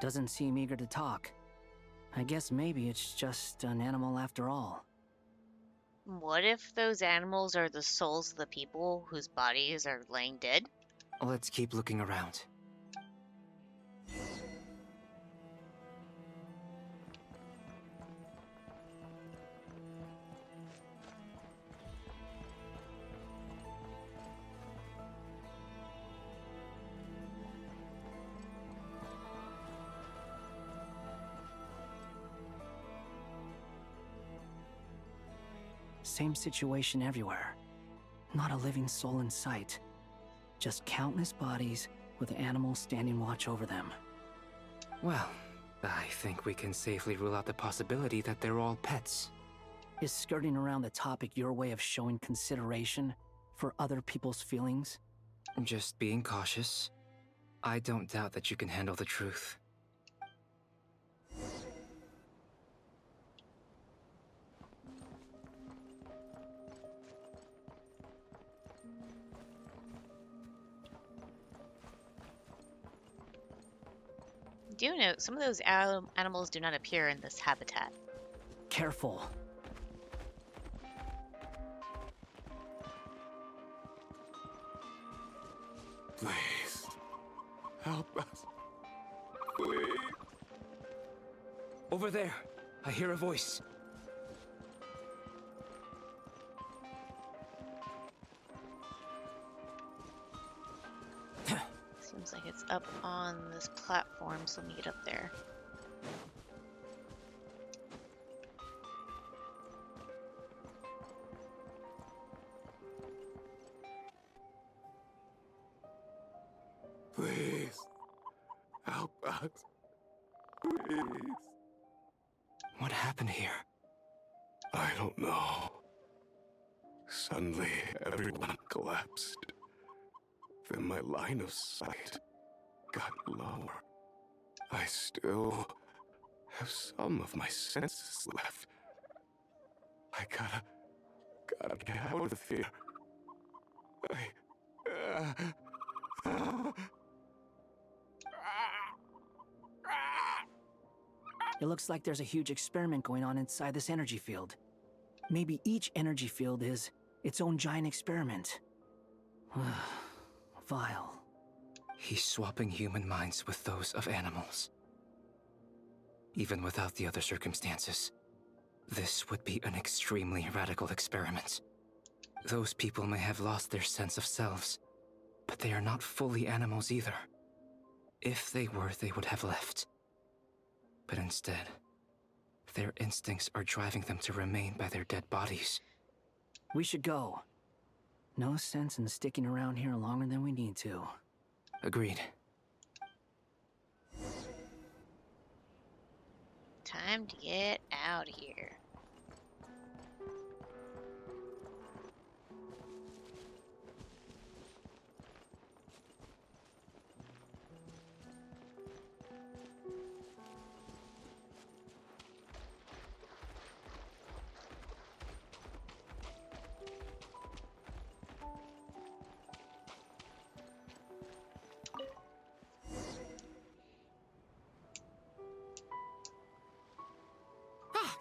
Doesn't seem eager to talk. I guess maybe it's just an animal after all. What if those animals are the souls of the people whose bodies are laying dead? Let's keep looking around. Same situation everywhere. Not a living soul in sight. Just countless bodies with animals standing watch over them. Well, I think we can safely rule out the possibility that they're all pets. Is skirting around the topic your way of showing consideration for other people's feelings? Just being cautious. I don't doubt that you can handle the truth. Do note, some of those animals do not appear in this habitat. Careful. Please, help us. Please. Over there, I hear a voice. Seems like it's up on this platform, so let me get up there. Please, help us. Please. What happened here? I don't know. Suddenly, everyone collapsed. Then my line of sight got lower. I still have some of my senses left. I gotta get out of here. It looks like there's a huge experiment going on inside this energy field. Maybe each energy field is its own giant experiment. Vile. He's swapping human minds with those of animals. Even without the other circumstances, this would be an extremely radical experiment. Those people may have lost their sense of selves, but they are not fully animals either. If they were, they would have left. But instead, their instincts are driving them to remain by their dead bodies. We should go. No sense in sticking around here longer than we need to. Agreed. Time to get out of here.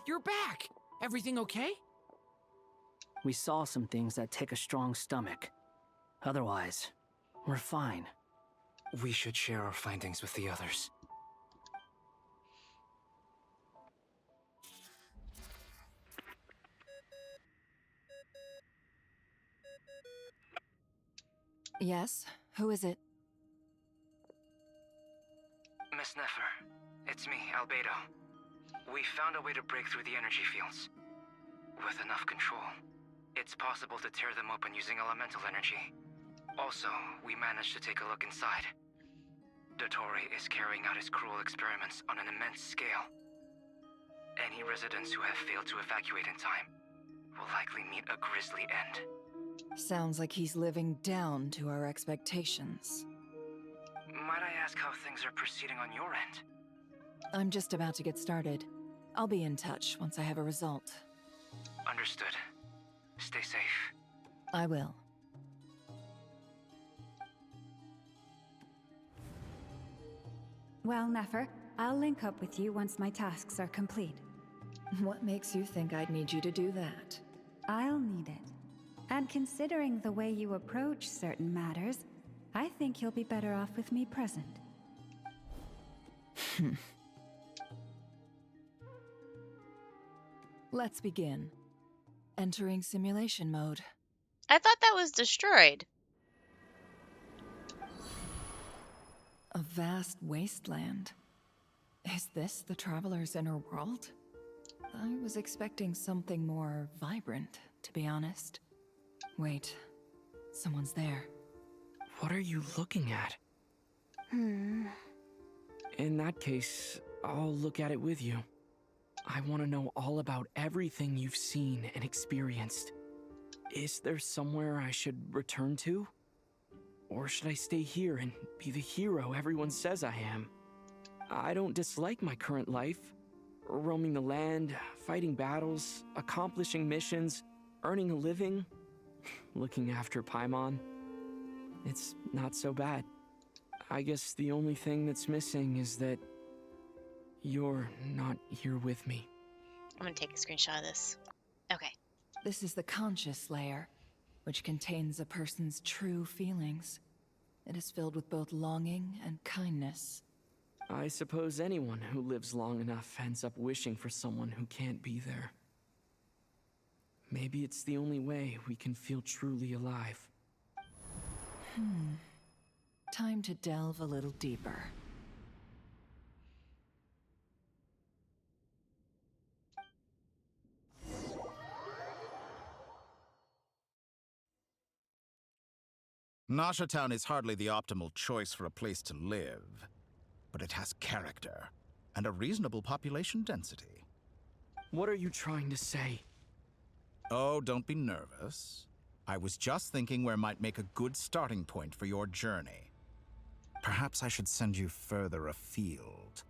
You're back! Everything okay? We saw some things that take a strong stomach. Otherwise, we're fine. We should share our findings with the others. Yes? Who is it? Miss Nefer, it's me, Albedo. We found a way to break through the energy fields. With enough control, it's possible to tear them open using elemental energy. Also, we managed to take a look inside. Dottore is carrying out his cruel experiments on an immense scale. Any residents who have failed to evacuate in time will likely meet a grisly end. Sounds like he's living down to our expectations. Might I ask how things are proceeding on your end? I'm just about to get started. I'll be in touch once I have a result. Understood. Stay safe. I will. Well, Nefer, I'll link up with you once my tasks are complete. What makes you think I'd need you to do that? I'll need it. And considering the way you approach certain matters, I think you'll be better off with me present. Let's begin. Entering simulation mode. I thought that was destroyed. A vast wasteland. Is this the Traveler's inner world? I was expecting something more vibrant, to be honest. Wait, someone's there. What are you looking at? In that case, I'll look at it with you. I want to know all about everything you've seen and experienced. Is there somewhere I should return to? Or should I stay here and be the hero everyone says I am? I don't dislike my current life. Roaming the land, fighting battles, accomplishing missions, earning a living, looking after Paimon. It's not so bad. I guess the only thing that's missing is that you're not here with me. I'm gonna take a screenshot of this. Okay. This is the conscious layer, which contains a person's true feelings. It is filled with both longing and kindness. I suppose anyone who lives long enough ends up wishing for someone who can't be there. Maybe it's the only way we can feel truly alive. Time to delve a little deeper. Nasha Town is hardly the optimal choice for a place to live, but it has character and a reasonable population density. What are you trying to say? Oh, don't be nervous. I was just thinking where might make a good starting point for your journey. Perhaps I should send you further afield.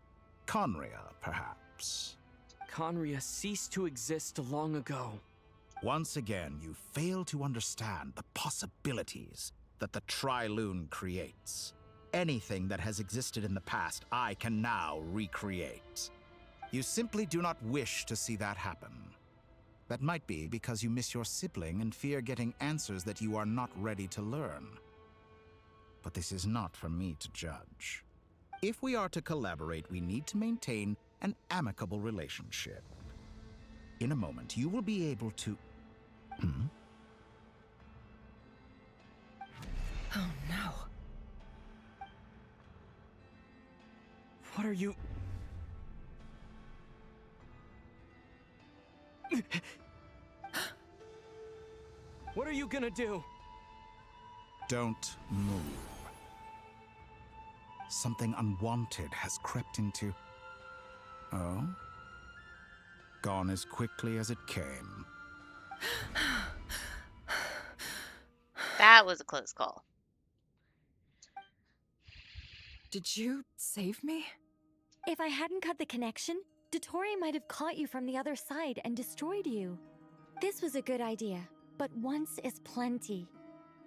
Conria, perhaps. Conria ceased to exist long ago. Once again, you fail to understand the possibilities that the Tri-Lune creates. Anything that has existed in the past, I can now recreate. You simply do not wish to see that happen. That might be because you miss your sibling and fear getting answers that you are not ready to learn. But this is not for me to judge. If we are to collaborate, we need to maintain an amicable relationship. In a moment, you will be able to... Oh no. What are you... What are you gonna do? Don't move. Something unwanted has crept into... Oh? Gone as quickly as it came. That was a close call. Did you save me? If I hadn't cut the connection, Dottore might have caught you from the other side and destroyed you. This was a good idea, but once is plenty.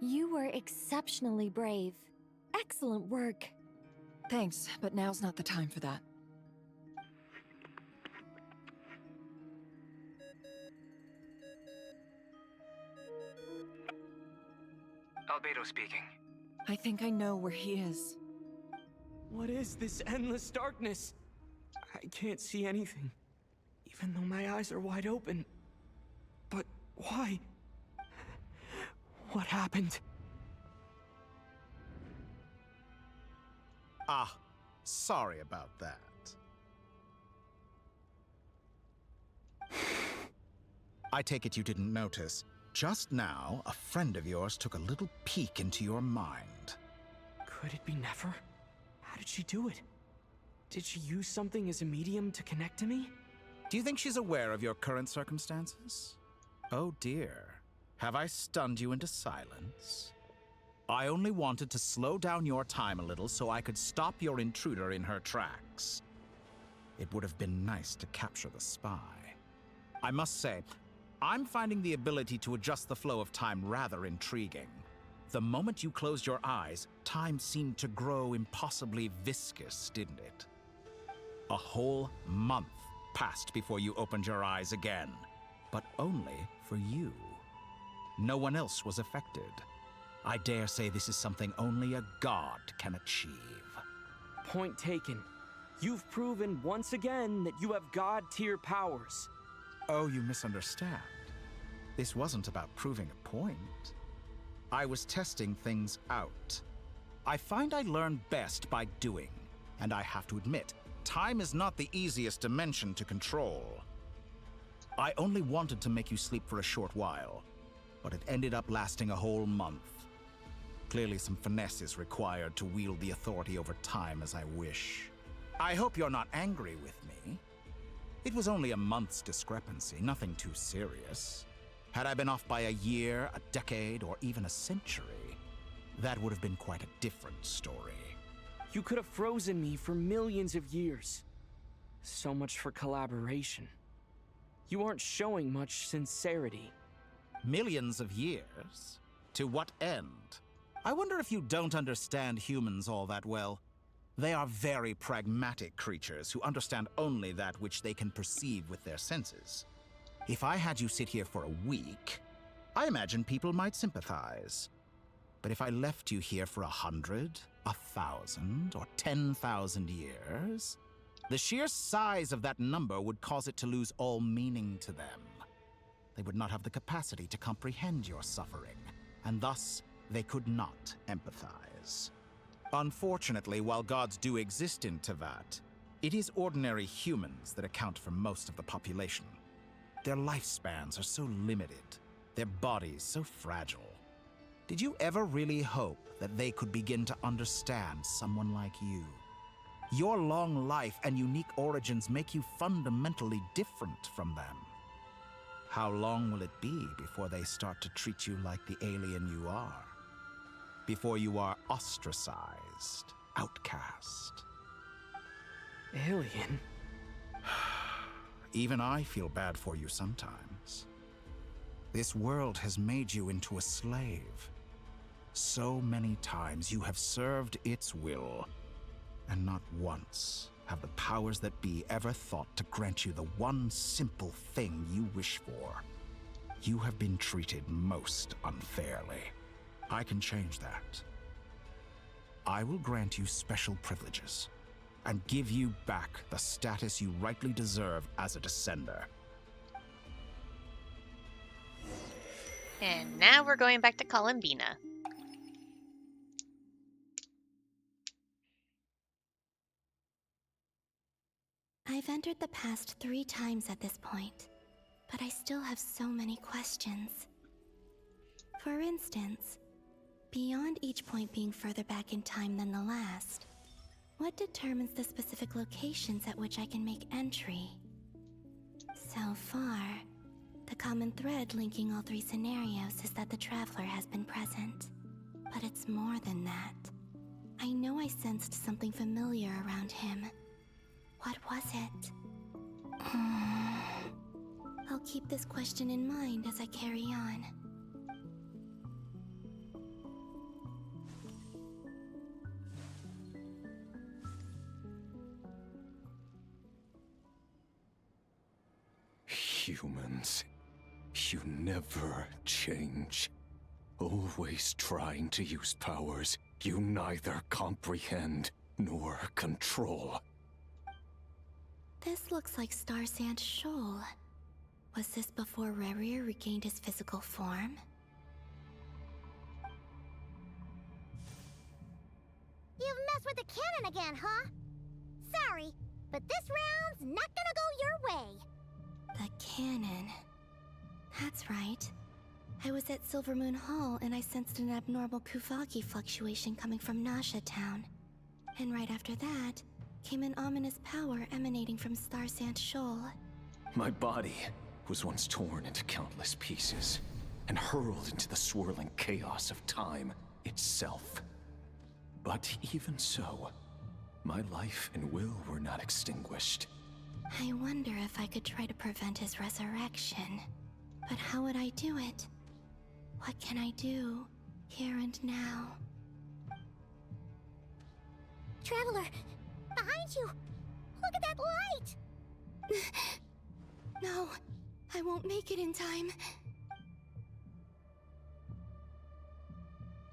You were exceptionally brave. Excellent work. Thanks, but now's not the time for that. Albedo speaking. I think I know where he is. What is this endless darkness? I can't see anything, even though my eyes are wide open. But why? What happened? Ah, sorry about that. I take it you didn't notice. Just now, a friend of yours took a little peek into your mind. Could it be Nefer? How did she do it? Did she use something as a medium to connect to me? Do you think she's aware of your current circumstances? Oh dear. Have I stunned you into silence? I only wanted to slow down your time a little so I could stop your intruder in her tracks. It would have been nice to capture the spy. I must say, I'm finding the ability to adjust the flow of time rather intriguing. The moment you closed your eyes, time seemed to grow impossibly viscous, didn't it? A whole month passed before you opened your eyes again, but only for you. No one else was affected. I dare say this is something only a god can achieve. Point taken. You've proven once again that you have god-tier powers. Oh, you misunderstand. This wasn't about proving a point. I was testing things out. I find I learn best by doing, and I have to admit, time is not the easiest dimension to control. I only wanted to make you sleep for a short while, but it ended up lasting a whole month. Clearly some finesse is required to wield the authority over time as I wish. I hope you're not angry with me. It was only a month's discrepancy, nothing too serious. Had I been off by a year, a decade, or even a century, that would have been quite a different story. You could have frozen me for millions of years. So much for collaboration. You aren't showing much sincerity. Millions of years? To what end? I wonder if you don't understand humans all that well. They are very pragmatic creatures who understand only that which they can perceive with their senses. If I had you sit here for a week, I imagine people might sympathize. But if I left you here for 100, 1,000, or 10,000 years, the sheer size of that number would cause it to lose all meaning to them. They would not have the capacity to comprehend your suffering, and thus they could not empathize. Unfortunately, while gods do exist in Tevat, it is ordinary humans that account for most of the population. Their lifespans are so limited, their bodies so fragile. Did you ever really hope that they could begin to understand someone like you? Your long life and unique origins make you fundamentally different from them. How long will it be before they start to treat you like the alien you are? Before you are ostracized, outcast? Alien? Even I feel bad for you sometimes. This world has made you into a slave. So many times you have served its will, and not once have the powers that be ever thought to grant you the one simple thing you wish for. You have been treated most unfairly. I can change that. I will grant you special privileges and give you back the status you rightly deserve as a descender. And now we're going back to Columbina. I've entered the past 3 times at this point, but I still have so many questions. For instance, beyond each point being further back in time than the last, what determines the specific locations at which I can make entry? So far, the common thread linking all 3 scenarios is that the Traveler has been present. But it's more than that. I know I sensed something familiar around him. What was it? I'll keep this question in mind as I carry on. Humans, you never change. Always trying to use powers you neither comprehend nor control. This looks like Star Sand Shoal. Was this before Rerir regained his physical form? You've messed with the cannon again, huh? Sorry, but this round's not gonna go your way. The cannon. That's right. I was at Silvermoon Hall and I sensed an abnormal Kuvaki fluctuation coming from Nasha Town. And right after that, came an ominous power emanating from Star Sand Shoal. My body was once torn into countless pieces and hurled into the swirling chaos of time itself. But even so, my life and will were not extinguished. I wonder if I could try to prevent his resurrection. But how would I do it? What can I do, here and now? Traveler, behind you! Look at that light! No, I won't make it in time.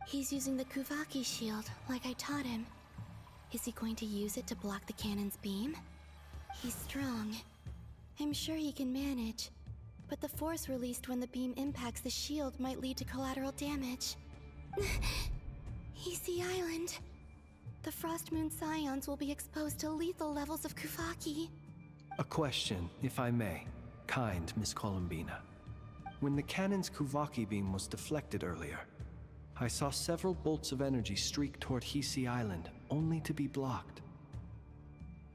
He's using the Kuvaki shield, like I taught him. Is he going to use it to block the cannon's beam? He's strong. I'm sure he can manage. But the force released when the beam impacts the shield might lead to collateral damage. Easy Island. The Frost Moon Scions will be exposed to lethal levels of Kuvaki. A question, if I may. Kind Miss Columbina. When the cannon's Kuvaki beam was deflected earlier, I saw several bolts of energy streak toward Hisi Island, only to be blocked.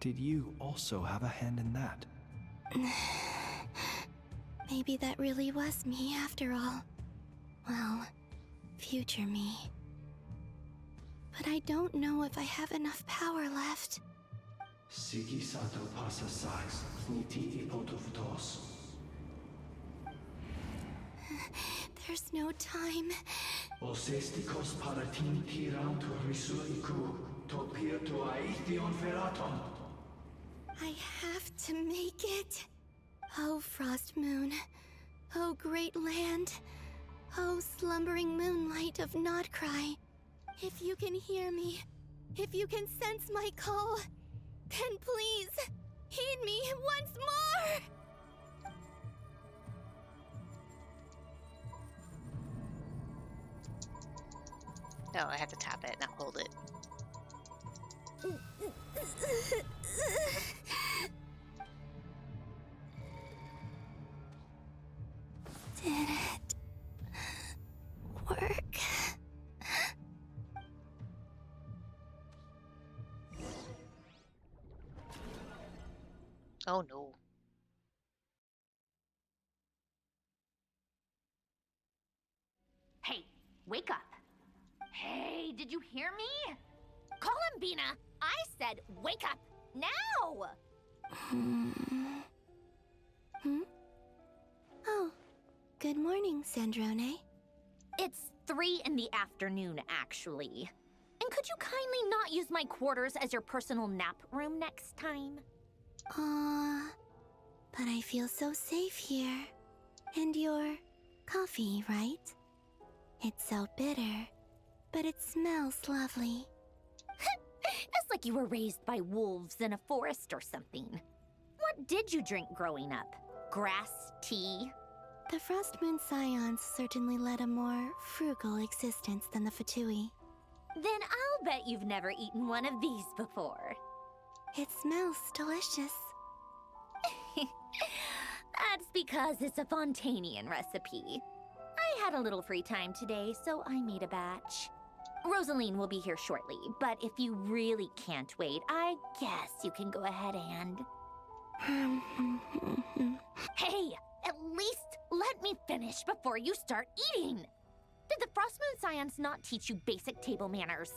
Did you also have a hand in that? Maybe that really was me after all. Well, future me. But I don't know if I have enough power left. Siki sato pasa sax, niti ipotuftos. There's no time. Osestikos paratin tiran to risuiku, topia to aithion feraton. I have to make it. Oh, Frost Moon. Oh, great land. Oh, slumbering moonlight of nod-krai. If you can hear me, if you can sense my call, then please, heed me once more! Oh, I have to tap it, not hold it. Did it work? Oh no. Hey, wake up. Hey, did you hear me? Columbina, I said wake up now! Oh, good morning, Sandrone. It's 3 in the afternoon, actually. And could you kindly not use my quarters as your personal nap room next time? But I feel so safe here. And your coffee, right? It's so bitter, but it smells lovely. It's like you were raised by wolves in a forest or something. What did you drink growing up? Grass tea? The Frost Moon Scions certainly led a more frugal existence than the Fatui. Then I'll bet you've never eaten one of these before. It smells delicious. because it's a Fontanian recipe. I had a little free time today, so I made a batch. Rosaline will be here shortly, but if you really can't wait, I guess you can go ahead and... Hey, at least let me finish before you start eating! Did the Frost Moon Scions not teach you basic table manners?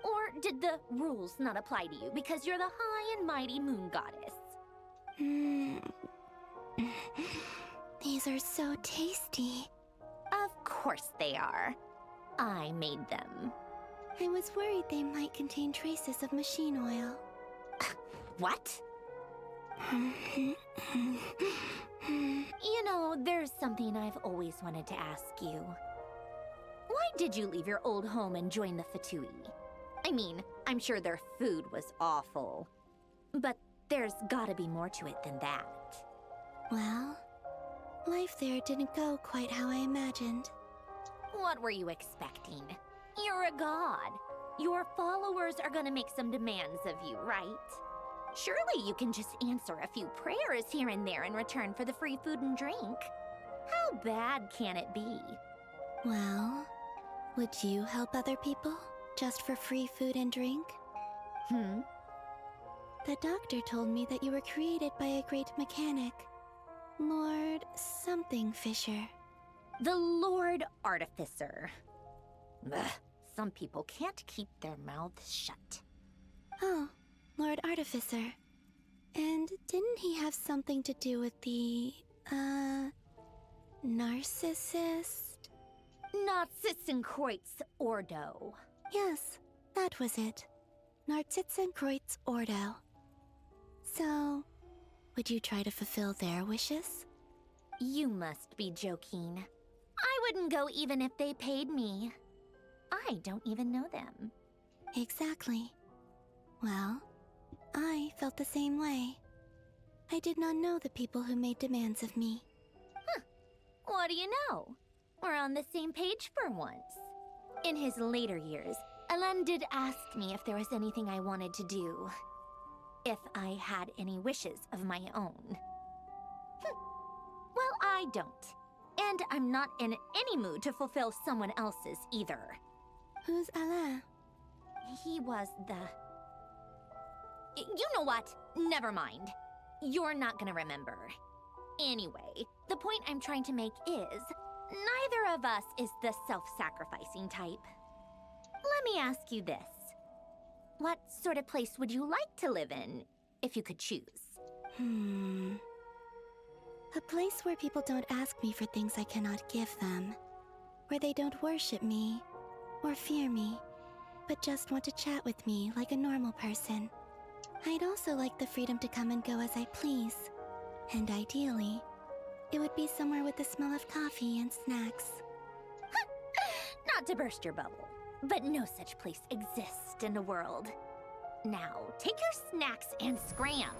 Or did the rules not apply to you because you're the high and mighty moon goddess? These are so tasty. Of course they are. I made them. I was worried they might contain traces of machine oil. What? You know, there's something I've always wanted to ask you. Why did you leave your old home and join the Fatui? I mean, I'm sure their food was awful. But there's gotta be more to it than that. Well, life there didn't go quite how I imagined. What were you expecting? You're a god. Your followers are gonna make some demands of you, right? Surely you can just answer a few prayers here and there in return for the free food and drink. How bad can it be? Well, would you help other people just for free food and drink? The doctor told me that you were created by a great mechanic, Lord something Fisher. The Lord Artificer. Ugh, some people can't keep their mouths shut. Oh, Lord Artificer. And didn't he have something to do with the, narcissist? Narcissenkreuz Ordo. Yes, that was it. Narcissenkreuz Ordo. So, would you try to fulfill their wishes? You must be joking. I wouldn't go even if they paid me. I don't even know them. Exactly. Well, I felt the same way. I did not know the people who made demands of me. What do you know? We're on the same page for once. In his later years, Alan did ask me if there was anything I wanted to do. If I had any wishes of my own. Well, I don't. And I'm not in any mood to fulfill someone else's either. Who's Alain? He was the... You know what? Never mind. You're not gonna remember. Anyway, the point I'm trying to make is, neither of us is the self-sacrificing type. Let me ask you this. What sort of place would you like to live in, if you could choose? A place where people don't ask me for things I cannot give them. Where they don't worship me, or fear me, but just want to chat with me like a normal person. I'd also like the freedom to come and go as I please. And ideally, it would be somewhere with the smell of coffee and snacks. Not to burst your bubble, but no such place exists in the world. Now, take your snacks and scram.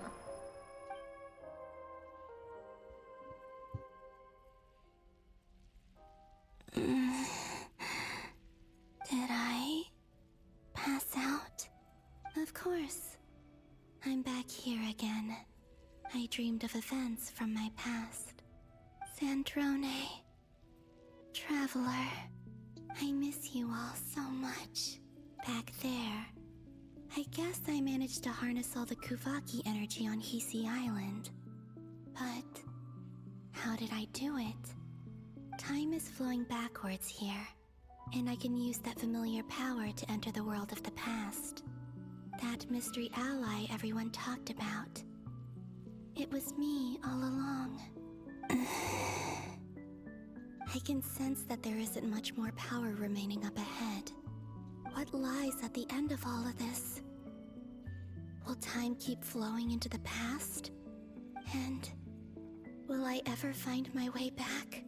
Did I pass out? Of course. I'm back here again. I dreamed of events from my past. Sandrone. Traveler. I miss you all so much. Back there. I guess I managed to harness all the Kuvaki energy on Hisi Island. But how did I do it? Time is flowing backwards here, and I can use that familiar power to enter the world of the past. That mystery ally everyone talked about. It was me all along. I can sense that there isn't much more power remaining up ahead. What lies at the end of all of this? Will time keep flowing into the past? And will I ever find my way back?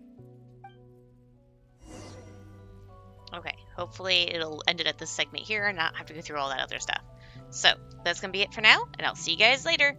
Okay, hopefully it'll end it at this segment here and not have to go through all that other stuff. So, that's going to be it for now, and I'll see you guys later.